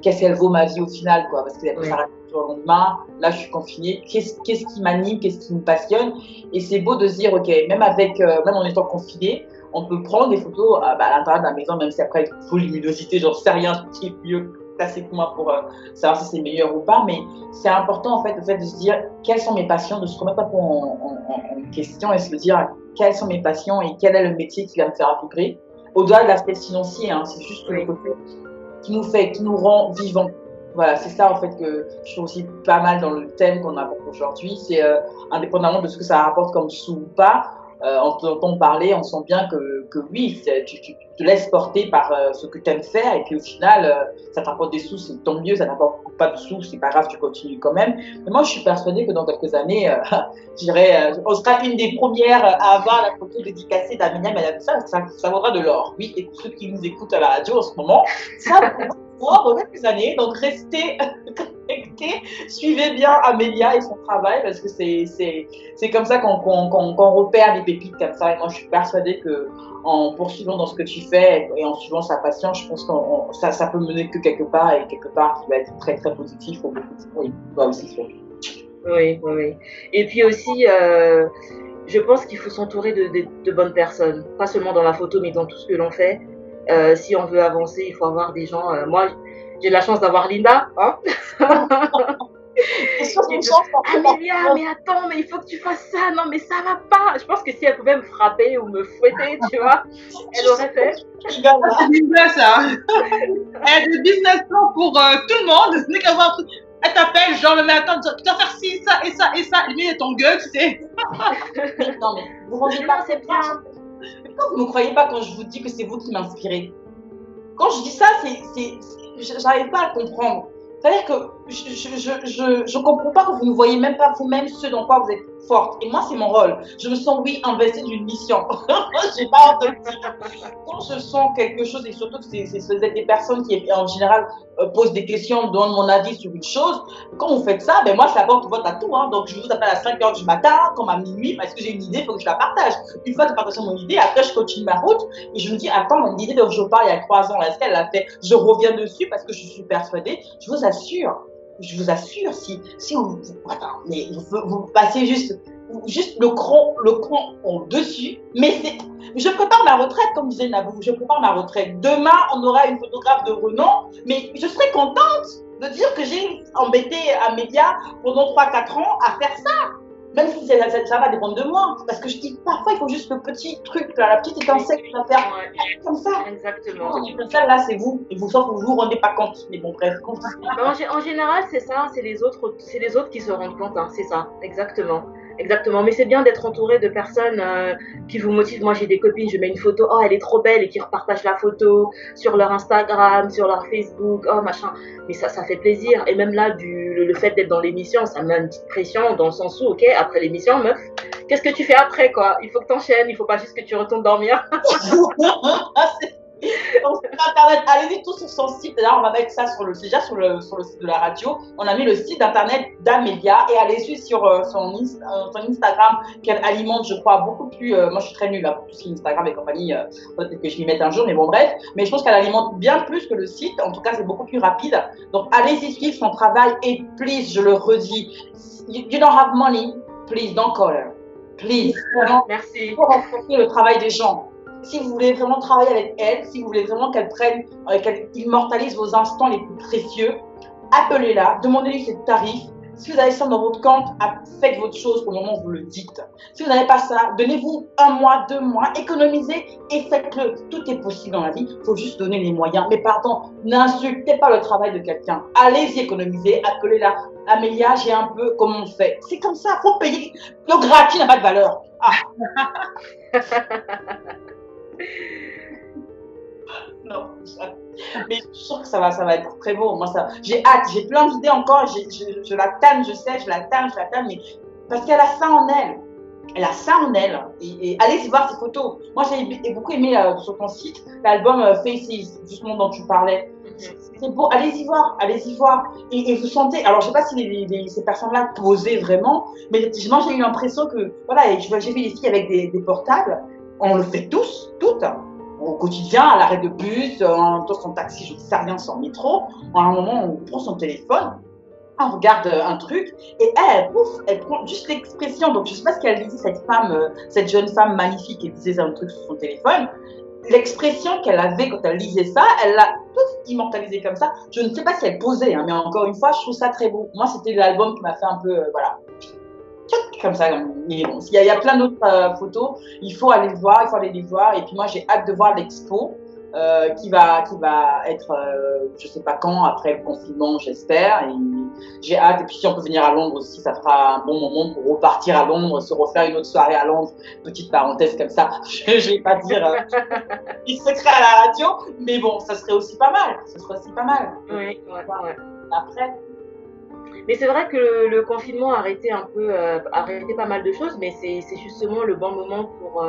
qu'est-ce qu'elle vaut ma vie au final, quoi, parce qu'elle s'arrête le lendemain, là je suis confinée, qu'est-ce qui m'anime, qu'est-ce qui me passionne, et c'est beau de se dire, ok, même en étant confiné, on peut prendre des photos à l'intérieur de la maison, même si après, il faut luminosité, j'en sais rien, ce qui est mieux placé que moi pour savoir si c'est meilleur ou pas, mais c'est important en fait, le fait de se dire quelles sont mes passions, de se remettre un peu en question et se dire quelles sont mes passions et quel est le métier qui va me faire vibrer. Au-delà de l'aspect financier, c'est juste le côté qui nous rend vivants. Voilà, c'est ça en fait que je trouve aussi pas mal dans le thème qu'on aborde aujourd'hui. C'est indépendamment de ce que ça rapporte comme sous ou pas, en t'entendant parler, on sent bien que oui, tu te laisses porter par ce que tu aimes faire et puis au final, ça t'apporte des sous, c'est tant mieux, ça t'apporte pas de sous, c'est pas grave, tu continues quand même. Mais moi, je suis persuadée que dans quelques années, je dirais, on sera une des premières à avoir la photo dédicacée d'Amina Madame. Ça vaudra de l'or. Oui, et pour ceux qui nous écoutent à la radio en ce moment, ça dans quelques années. Donc, restez connectés, suivez bien Amélia et son travail parce que c'est comme ça qu'on repère des pépites comme ça. Et moi, je suis persuadée que en poursuivant dans ce que tu fais et en suivant sa passion, je pense que ça peut mener que quelque part et quelque part qui va être très très positif pour beaucoup de gens et toi aussi surtout. Oui, oui, oui. Et puis aussi, je pense qu'il faut s'entourer de bonnes personnes, pas seulement dans la photo, mais dans tout ce que l'on fait. Si on veut avancer, il faut avoir des gens. Moi, j'ai la chance d'avoir Linda, hein. Amélia, mais attends, mais il faut que tu fasses ça. Non, mais ça va pas. Je pense que si elle pouvait me frapper ou me fouetter, tu vois, elle aurait fait. C'est Linda, ça. Elle a des business plans pour tout le monde. Dès qu'elle voit un truc, elle t'appelle, genre, mais attends, tu dois faire ci, ça et ça et ça. Lui, il est ton gueule, tu sais. Non, mais vous ne rendez pas, c'est bien. Quand vous ne me croyez pas quand je vous dis que c'est vous qui m'inspirez. Quand je dis ça, j'arrive pas à comprendre. C'est-à-dire que je comprends pas que vous ne voyez même pas vous-même ce dans quoi vous êtes forte. Et moi, c'est mon rôle. Je me sens, oui, investie d'une mission. J'ai pas honte de le dire. Quand je sens quelque chose, et surtout que c'est des personnes qui, en général, posent des questions, donnent mon avis sur une chose, quand vous faites ça, ben moi, ça porte votre à tout. Hein. Donc, je vous appelle à 5 h du matin, comme à minuit, parce que j'ai une idée, il faut que je la partage. Une fois que je partage mon idée, après, je continue ma route et je me dis, attends, mon idée dont je parle il y a 3 ans, là, ce qu'elle a fait, je reviens dessus parce que je suis persuadée. Je vous assure, si attends, mais vous passez juste le cran en dessus, mais je prépare ma retraite, comme disait Nabou, je prépare ma retraite. Demain, on aura une photographe de renom, mais je serai contente de dire que j'ai embêté Amélia pendant 3-4 ans à faire ça. Même si ça va dépendre de moi. Parce que je dis, parfois, il faut juste le petit truc, là, la petite étincelle que tu vas faire comme ça. Exactement. Là, c'est vous. Et vous, sauf que vous vous rendez pas compte. Mais bon, bref. En général, c'est ça. C'est les autres qui se rendent compte. Hein, c'est ça. Exactement. Exactement. Mais c'est bien d'être entouré de personnes qui vous motivent. Moi, j'ai des copines, je mets une photo, oh, elle est trop belle, et qui repartagent la photo sur leur Instagram, sur leur Facebook, oh, machin. Mais ça fait plaisir. Et même là, le fait d'être dans l'émission, ça met une petite pression dans le sens où, ok, après l'émission, meuf, qu'est-ce que tu fais après, quoi? Il faut que t'enchaînes, il faut pas juste que tu retournes dormir. Internet, allez-y tous sur son site. Là, on va mettre ça déjà sur le site de la radio. On a mis le site internet d'Amélia et allez-y sur son Instagram qu'elle alimente, je crois, beaucoup plus. Moi, je suis très nulle là, pour tout ce qui est Instagram et compagnie. Peut-être que je m'y mette un jour, mais bon, bref. Mais je pense qu'elle alimente bien plus que le site. En tout cas, c'est beaucoup plus rapide. Donc, allez-y suivre son travail et please, je le redis, you don't have money, please don't call her. Please. Merci. Pour renforcer le travail des gens. Si vous voulez vraiment travailler avec elle, si vous voulez vraiment qu'elle immortalise vos instants les plus précieux, appelez-la, demandez-lui ses tarifs. Si vous avez ça dans votre compte, faites votre chose au moment où vous le dites. Si vous n'avez pas ça, donnez-vous 1 mois, 2 mois, économisez et faites-le. Tout est possible dans la vie, il faut juste donner les moyens. Mais pardon, n'insultez pas le travail de quelqu'un. Allez-y économiser, appelez-la. Amélia, j'ai un peu, comment on fait? C'est comme ça, il faut payer. Le gratuit n'a pas de valeur. Ah. Non, mais je suis sûre que ça va être très beau. Moi, j'ai hâte, j'ai plein d'idées encore. Je la tanne, je sais, je la tanne, mais parce qu'elle a ça en elle. Elle a ça en elle. Et allez-y voir ses photos. Moi, j'ai beaucoup aimé sur ton site l'album Faces, justement dont tu parlais. C'est beau, allez-y voir. Et vous sentez, alors je sais pas si ces personnes-là posaient vraiment, mais moi j'ai eu l'impression que, voilà, j'ai vu des filles avec des portables. On le fait tous, toutes, au quotidien, à l'arrêt de bus, dans son taxi, je ne sais rien, sans métro. À un moment, on prend son téléphone, on regarde un truc, et elle prend juste l'expression. Donc, je ne sais pas ce qu'elle disait, cette jeune femme magnifique, qui disait un truc sur son téléphone. L'expression qu'elle avait quand elle lisait ça, elle l'a tout immortalisé comme ça. Je ne sais pas si elle posait, hein, mais encore une fois, je trouve ça très beau. Moi, c'était l'album qui m'a fait un peu, voilà. Comme ça, mais bon, il y a plein d'autres photos, il faut aller les voir, et puis moi j'ai hâte de voir l'expo qui va être, je sais pas quand, après le confinement, j'espère. Et j'ai hâte. Et puis si on peut venir à Londres aussi, ça fera un bon moment pour repartir à Londres, se refaire une autre soirée à Londres. Petite parenthèse comme ça. Je vais pas dire il secret à la radio, mais bon, ça serait aussi pas mal. Ça serait aussi pas mal. Oui, ouais. Après. Mais c'est vrai que le confinement a arrêté pas mal de choses, mais c'est justement le bon moment pour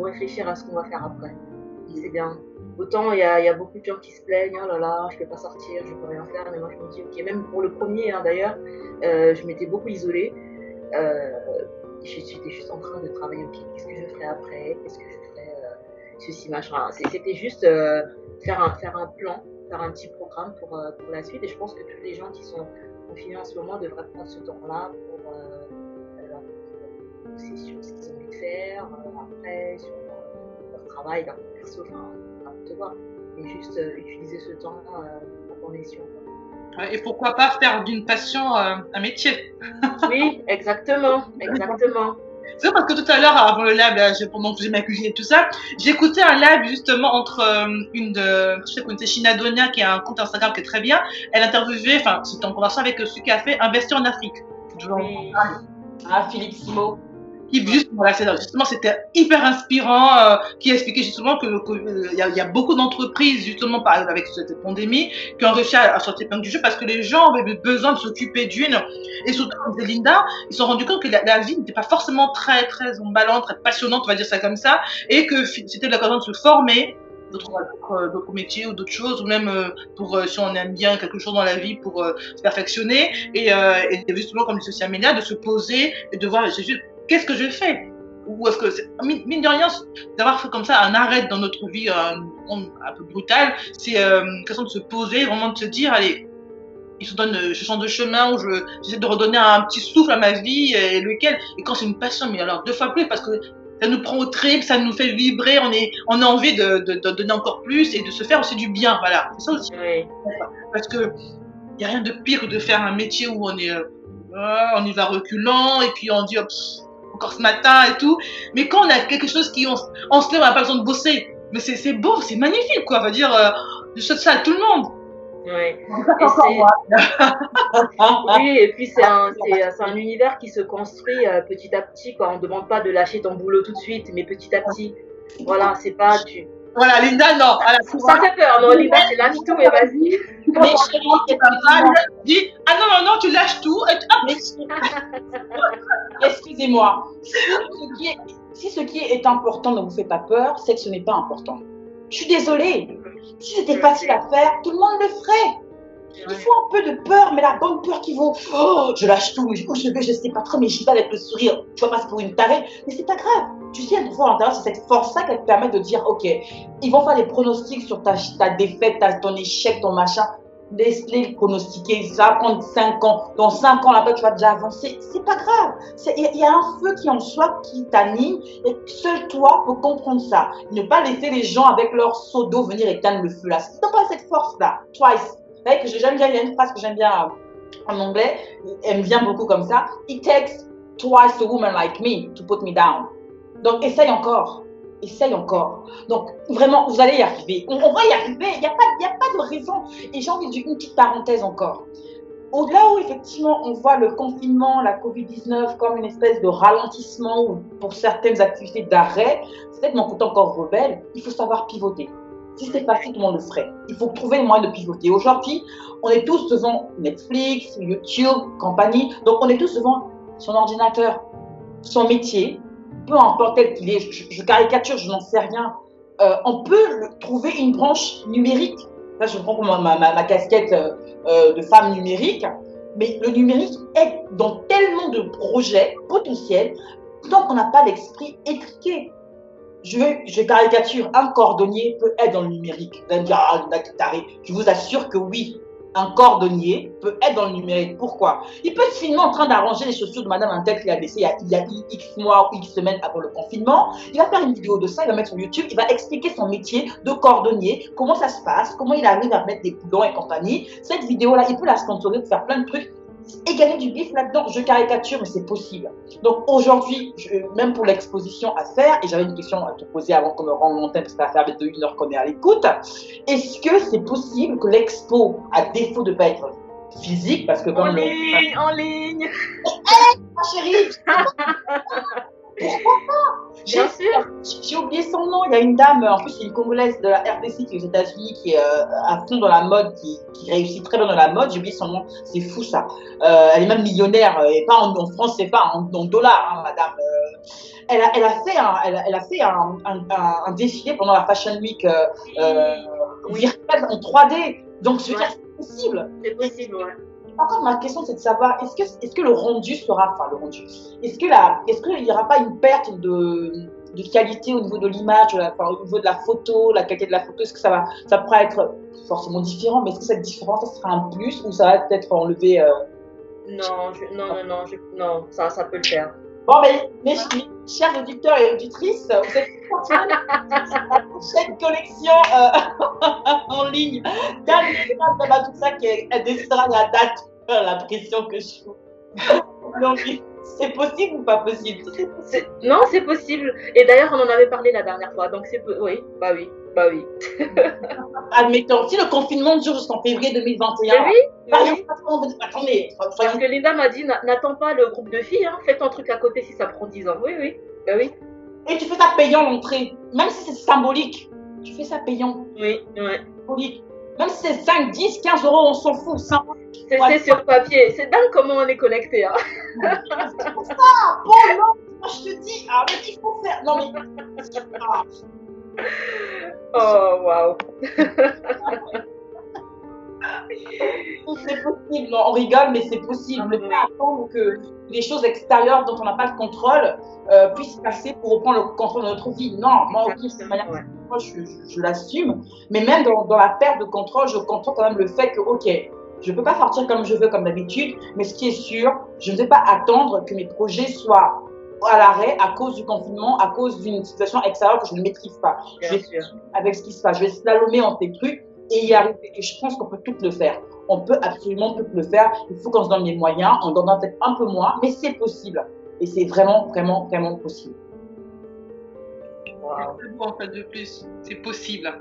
réfléchir à ce qu'on va faire après. C'est bien. Autant il y a beaucoup de gens qui se plaignent, oh là là, je peux pas sortir, je peux rien faire, mais moi je me dis, ok, même pour le premier d'ailleurs, je m'étais beaucoup isolée. J'étais juste en train de travailler, ok, qu'est-ce que je ferai après, qu'est-ce que je ferai, ceci, machin. C'était juste faire un plan, faire un petit programme pour la suite, et je pense que tous les gens qui sont confinés en ce moment devraient prendre ce temps-là pour aussi sur ce qu'ils ont envie de faire, après, sur leur travail, leur perso, enfin, n'importe quoi. Et juste utiliser ce temps à bon escient. Et pourquoi pas faire d'une passion un métier. Oui, exactement. C'est vrai parce que tout à l'heure, avant le live, là, pendant que je faisais ma cuisine et tout ça, j'écoutais un live justement entre je sais que Shina Donia, qui a un compte Instagram qui est très bien. Elle interviewait, enfin, c'était en conversation avec celui qui a fait Investir en Afrique. Oui. Philippe Simo. Qui justement c'était hyper inspirant, qui expliquait justement que il y a beaucoup d'entreprises justement avec cette pandémie qui ont réussi à sortir plein du jeu parce que les gens avaient besoin de s'occuper d'une, et surtout comme disait Linda, ils se sont rendus compte que la vie n'était pas forcément très très emballante, très passionnante, on va dire ça comme ça, et que c'était l'occasion de se former, d'autres métiers ou d'autres choses, ou même pour si on aime bien quelque chose dans la vie, pour se perfectionner, et justement comme disait aussi Amélia, de se poser et de voir qu'est-ce que je fais, ou est-ce que mine de rien, d'avoir fait comme ça un arrêt dans notre vie un peu brutal, c'est une question de se poser, vraiment de se dire allez, je change de chemin, ou j'essaie de redonner un petit souffle à ma vie, et et quand c'est une passion, mais alors 2 fois plus, parce que ça nous prend au trip, ça nous fait vibrer, on a envie de donner encore plus et de se faire aussi du bien, voilà, c'est ça aussi. Oui. Parce que y a rien de pire que de faire un métier où on y va reculant, et puis on dit encore ce matin et tout, mais quand on a quelque chose on se lève, on n'a pas besoin de bosser, mais c'est beau, c'est magnifique, quoi, on va dire, je souhaite ça à tout le monde. Oui. Oui, et puis c'est un univers qui se construit petit à petit, quoi. On ne demande pas de lâcher ton boulot tout de suite, mais petit à petit. Voilà, c'est pas Voilà, Linda, non. Ça fait peur, non, Linda, tu lâches tout et vas-y. Mais je dis, non, tu lâches tout. Excusez-moi. Si ce qui est important ne vous fait pas peur, c'est que ce n'est pas important. Je suis désolée. Si c'était facile à faire, tout le monde le ferait. Il faut un peu de peur, mais la bonne peur qui vaut je lâche tout, où je vais, je sais pas trop, mais j'y vais avec le sourire. Tu vas passer pour une tarée, mais c'est pas grave. Tu sais, une fois à l'intérieur, c'est cette force-là qui te permet de dire ok, ils vont faire des pronostics sur ta défaite, ton échec, ton machin. Laisse-les pronostiquer, ça va prendre 5 ans. Dans 5 ans, là-bas, tu vas déjà avancer. C'est pas grave. Il y a un feu qui en soi qui t'anime, et seul toi peux comprendre ça. Ne pas laisser les gens avec leur seau d'eau venir éteindre le feu là. Si t'as pas cette force-là, twice. Vous savez que j'aime bien, il y a une phrase que j'aime bien en anglais, elle me vient beaucoup comme ça. It takes twice a woman like me to put me down. Donc, essaye encore. Donc, vraiment, vous allez y arriver. On va y arriver. Il n'y a pas de raison. Et j'ai envie de dire une petite parenthèse encore. Au-delà où, effectivement, on voit le confinement, la Covid-19 comme une espèce de ralentissement ou pour certaines activités d'arrêt, c'est peut-être mon côté encore rebelle, il faut savoir pivoter. Si c'était facile, tout le monde le ferait. Il faut trouver le moyen de pivoter. Aujourd'hui, on est tous devant Netflix, YouTube, compagnie. Donc, on est tous devant son ordinateur, son métier, peu importe tel qu'il est. Je caricature, je n'en sais rien. On peut trouver une branche numérique. Là, je prends ma casquette de femme numérique. Mais le numérique est dans tellement de projets potentiels tant qu'on n'a pas l'esprit étriqué. Je caricature, un cordonnier peut être dans le numérique. Vous allez me dire, je vous assure que oui, un cordonnier peut être dans le numérique. Pourquoi? Il peut se filmer en train d'arranger les chaussures de madame un tel qu'il a laissé il y a X mois ou X semaines avant le confinement. Il va faire une vidéo de ça, il va mettre sur YouTube, il va expliquer son métier de cordonnier, comment ça se passe, comment il arrive à mettre des boulons et compagnie. Cette vidéo-là, il peut la sponsoriser pour faire plein de trucs. et gagner du bif là-dedans. Je caricature, mais c'est possible. Donc aujourd'hui, même pour l'exposition à faire, et j'avais une question à te poser avant qu'on me rende l'antenne, parce que ça va faire bientôt 1 heure qu'on est à l'écoute. Est-ce que c'est possible que l'expo, à défaut de ne pas être physique, parce que comme en ligne. Ma chérie, Bien sûr. j'ai oublié son nom. Il y a une dame, en plus, c'est une Congolaise de la RDC qui est aux États-Unis, qui est à fond dans la mode, qui réussit très bien dans la mode. J'ai oublié son nom. C'est fou ça. Elle est même millionnaire, et pas en France, c'est pas en dollars, hein, madame. Elle a fait un défilé pendant la Fashion Week virtuelle en 3D. Donc, je veux dire, c'est possible. C'est possible, ouais. Par contre, ma question, c'est de savoir, est-ce que le rendu sera, enfin, le rendu, est-ce qu'il n'y aura pas une perte de qualité au niveau de l'image, enfin, au niveau de la photo, la qualité de la photo, est-ce que ça pourra être forcément différent, mais est-ce que cette différence, ça sera un plus ou ça va peut-être enlever Non, ça peut le faire. Bon, mais mes chers auditeurs et auditrices, vous êtes la prochaine collection en ligne d'Anne tout ça qui décidera la date, la pression que je fous. Donc, c'est possible ou pas possible? Non, c'est possible. Et d'ailleurs, on en avait parlé la dernière fois. Donc, oui. Admettons, si le confinement dure jusqu'en février 2021. Oui. Attendez. Parce que Linda m'a dit, n'attends pas le groupe de filles, hein, fais ton truc à côté si ça prend 10 ans. Oui. Et tu fais ça payant l'entrée, même si c'est symbolique. Tu fais ça payant. Oui. Symbolique. Même si c'est 5, 10, 15 euros, on s'en fout. C'est sur papier. C'est dingue comment on est connecté. Hein. C'est pour ça. Bon, non, moi je te dis, mais il faut faire. Non, mais. Oh, waouh. C'est possible, on rigole, mais c'est possible. Ne pas attendre que les choses extérieures dont on n'a pas le contrôle puissent passer pour reprendre le contrôle de notre vie. Non, moi, ok, de manière je l'assume, mais même dans la perte de contrôle, je contrôle quand même le fait que, ok, je ne peux pas sortir comme je veux, comme d'habitude, mais ce qui est sûr, je ne vais pas attendre que mes projets soient à l'arrêt à cause du confinement, à cause d'une situation extérieure que je ne maîtrise pas. Je vais avec ce qui se passe, je vais slalomer en ces trucs et y arriver. Et je pense qu'on peut tout le faire. On peut absolument tout le faire. Il faut qu'on se donne les moyens, on en donne peut-être un peu moins, mais c'est possible. Et c'est vraiment, vraiment, vraiment possible. Wow. C'est beau en fait de plus. C'est possible.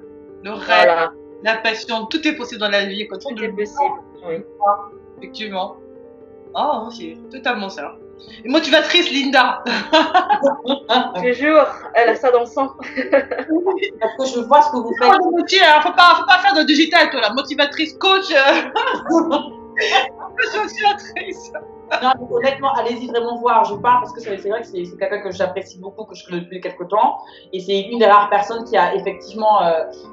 Le rêve, la passion, tout est possible dans la vie. Quand on est possible, oui. Effectivement. Oh, c'est totalement ça. Et motivatrice, Linda. Je jure, elle a ça dans le sang. Parce que je vois ce que vous faites. Faut pas faire de digital, toi, la motivatrice, coach. Motivatrice. Non, honnêtement, allez-y vraiment voir. Je parle parce que c'est vrai que c'est quelqu'un que j'apprécie beaucoup, que je connais depuis quelques temps. Et c'est une des rares personnes qui a effectivement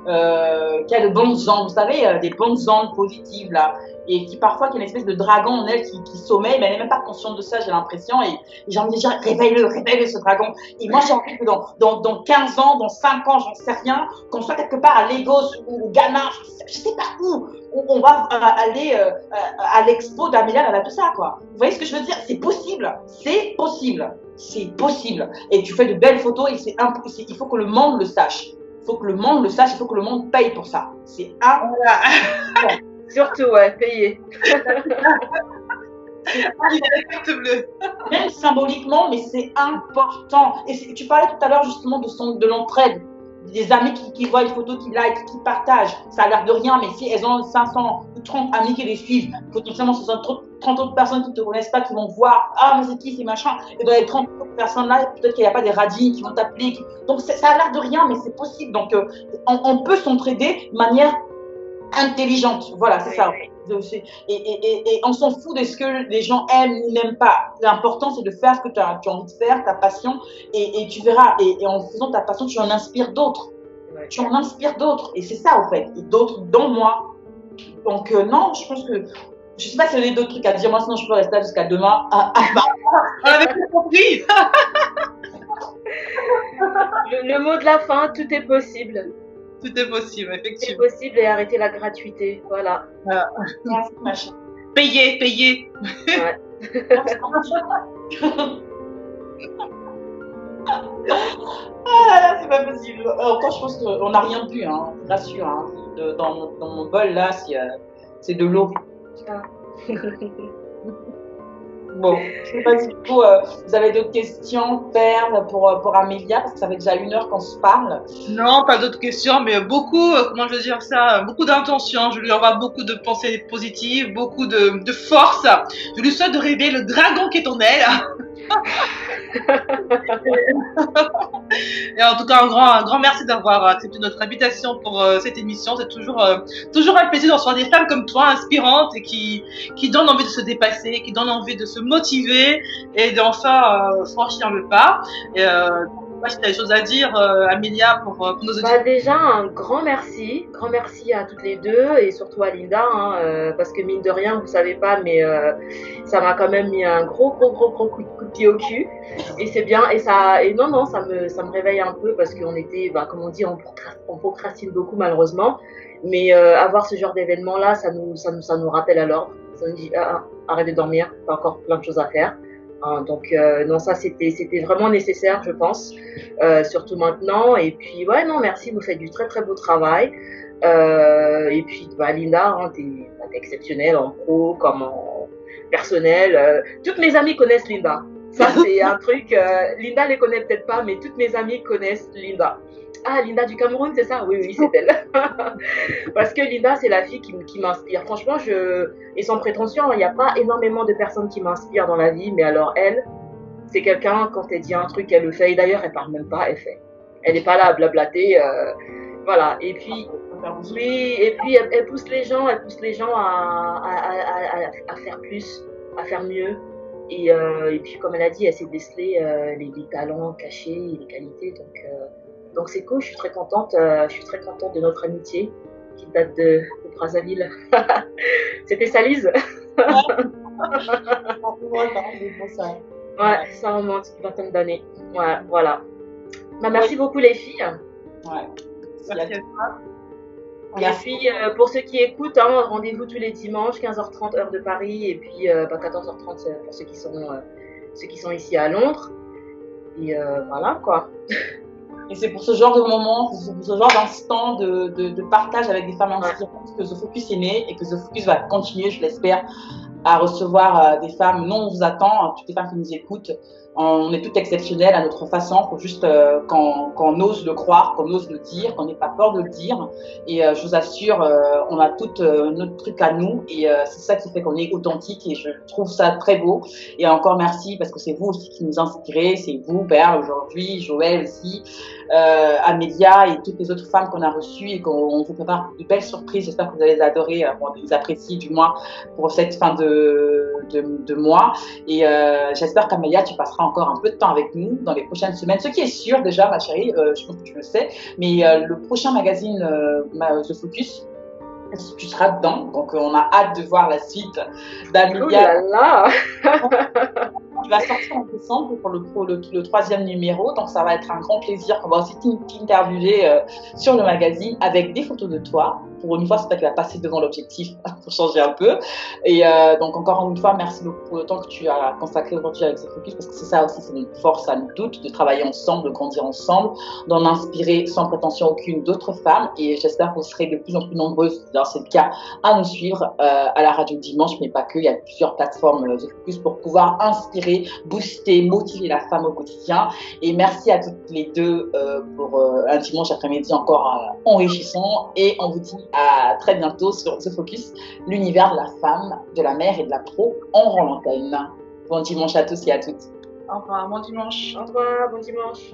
qui a de bonnes ondes, vous savez, des bonnes ondes positives là. Et qui parfois qui a une espèce de dragon en elle qui sommeille, mais elle n'est même pas consciente de ça, j'ai l'impression. Et j'ai envie de dire, réveille-le ce dragon. Et moi, j'ai envie que dans 15 ans, dans 5 ans, j'en sais rien, qu'on soit quelque part à Lagos ou au Ghana, je sais pas où on va aller à l'expo d'Amélia, tout ça, quoi. Vous voyez ce que je veux dire? C'est possible. C'est possible. C'est possible. Et tu fais de belles photos et il faut que le monde le sache. Il faut que le monde le sache, il faut que le monde paye pour ça. C'est voilà. Surtout, ouais, payer. Même symboliquement, mais c'est important. Et tu parlais tout à l'heure justement de l'entraide. Des amis qui voient une photo, qui like, qui partagent. Ça a l'air de rien, mais si elles ont 500 ou 30 amis qui les suivent, potentiellement ce sont 30 autres personnes qui ne te connaissent pas, qui vont voir, ah, mais c'est qui, c'est machin. Et dans les 30 autres personnes-là, peut-être qu'il n'y a pas des radis qui vont t'appeler. Donc ça a l'air de rien, mais c'est possible. Donc on peut s'entraider de manière intelligente. Voilà, c'est ça. Et on s'en fout de ce que les gens aiment ou n'aiment pas. L'important, c'est de faire ce que tu as envie de faire, ta passion, et tu verras. Et en faisant ta passion, tu en inspires d'autres. Ouais. Tu en inspires d'autres. Et c'est ça, en fait. Et d'autres dans moi. Donc, non, je pense que. Je ne sais pas si vous avez d'autres trucs à dire. Moi, sinon, je peux rester jusqu'à demain. On avait tout compris. Le mot de la fin, tout est possible. Tout est possible, effectivement. C'est possible et arrêter la gratuité, voilà. Payer. Ouais. C'est pas possible. Encore, je pense qu'on n'a rien bu, hein. Je rassure. Hein. Dans mon bol, là, c'est de l'eau. Bon, je sais pas si du coup, vous avez d'autres questions, Père, pour Amélia, parce que ça fait déjà 1 heure qu'on se parle. Non, pas d'autres questions, mais beaucoup, comment je veux dire ça, beaucoup d'intentions. Je lui envoie beaucoup de pensées positives, beaucoup de force. Je lui souhaite de réveiller le dragon qui est en elle. Et en tout cas, un grand merci d'avoir accepté notre invitation pour cette émission. C'est toujours un plaisir de recevoir des femmes comme toi, inspirantes et qui donnent envie de se dépasser, qui donnent envie de se motiver et d'enfin franchir le pas. Et je sais pas si tu as des choses à dire, Amélia, pour nos auditeurs. Bah déjà, un grand merci à toutes les deux et surtout à Linda, hein, parce que mine de rien, vous savez pas, mais ça m'a quand même mis un gros coup de pied au cul. Et c'est bien, et non, non, ça me réveille un peu parce qu'on était, bah, comme on dit, on procrastine beaucoup malheureusement, mais avoir ce genre d'événement là, ça nous rappelle à l'ordre. Ça nous dit, arrête de dormir, t'as encore plein de choses à faire. Hein, donc non, ça c'était vraiment nécessaire, je pense, surtout maintenant. Et puis ouais, non, merci, vous faites du très beau travail. Et puis bah, Linda, hein, t'es exceptionnelle en pro comme en personnel. Toutes mes amies connaissent Linda. Ça c'est un truc. Linda les connaît peut-être pas, mais toutes mes amies connaissent Linda. Ah, Linda du Cameroun, c'est ça? Oui, c'est elle. Parce que Linda, c'est la fille qui m'inspire. Franchement, et sans prétention, il n'y a pas énormément de personnes qui m'inspirent dans la vie, mais alors elle, c'est quelqu'un, quand elle dit un truc, elle le fait. Et d'ailleurs, elle parle même pas, elle fait. Elle n'est pas là à blablater. Voilà. Et puis, oui, et puis elle pousse les gens, à faire plus, à faire mieux. Et puis, comme elle a dit, elle sait déceler les talents cachés et les qualités. Donc c'est cool, je suis très contente de notre amitié qui date de Brazzaville. C'était sa Lise. Ouais, ça remonte une vingtaine d'années. Ouais, voilà. Bah, merci beaucoup les filles. Ouais. Merci à Et puis pour ceux qui écoutent, hein, rendez-vous tous les dimanches, 15h30 heure de Paris, et puis 14h30 pour ceux qui sont ici à Londres. Et voilà quoi. Et c'est pour ce genre de moment, pour ce genre d'instant de partage avec des femmes inspirantes que The Focus est né et que The Focus va continuer, je l'espère, à recevoir des femmes. Nous, on vous attend, toutes les femmes qui nous écoutent. On est toutes exceptionnelles à notre façon. Il faut juste qu'on ose le croire, qu'on ose le dire, qu'on n'ait pas peur de le dire. Et je vous assure, on a tout notre truc à nous. Et c'est ça qui fait qu'on est authentique. Et je trouve ça très beau. Et encore merci parce que c'est vous aussi qui nous inspirez. C'est vous, Père, aujourd'hui, Joël aussi, Amélia et toutes les autres femmes qu'on a reçues et qu'on vous prépare de belles surprises. J'espère que vous allez les adorer, de les apprécier du moins pour cette fin de mois. Et j'espère qu'Amélia, tu passeras encore un peu de temps avec nous dans les prochaines semaines. Ce qui est sûr déjà, ma chérie, je pense que tu le sais, mais le prochain magazine The Focus, tu seras dedans. Donc on a hâte de voir la suite d'Amélia. Oh là là. Il va sortir en décembre pour le 3e numéro, donc ça va être un grand plaisir. On va aussi t'interviewer sur le magazine avec des photos de toi. Pour une fois, c'est toi qui vas passer devant l'objectif pour changer un peu. Et donc encore une fois, merci beaucoup pour le temps que tu as consacré aujourd'hui avec The Focus, parce que c'est ça aussi, c'est notre force à nous toutes, de travailler ensemble, de grandir ensemble, d'en inspirer sans prétention aucune d'autres femmes. Et j'espère que vous serez de plus en plus nombreuses, dans c'est le cas, à nous suivre à la radio dimanche, mais pas que. Il y a plusieurs plateformes The Focus pour pouvoir inspirer, booster, motiver la femme au quotidien. Et merci à toutes les deux pour un dimanche après-midi encore enrichissant. Et on vous dit à très bientôt sur The Focus, l'univers de la femme, de la mère et de la pro en rend l'antenne. Bon dimanche à tous et à toutes. Au revoir, bon dimanche. Au revoir, bon dimanche.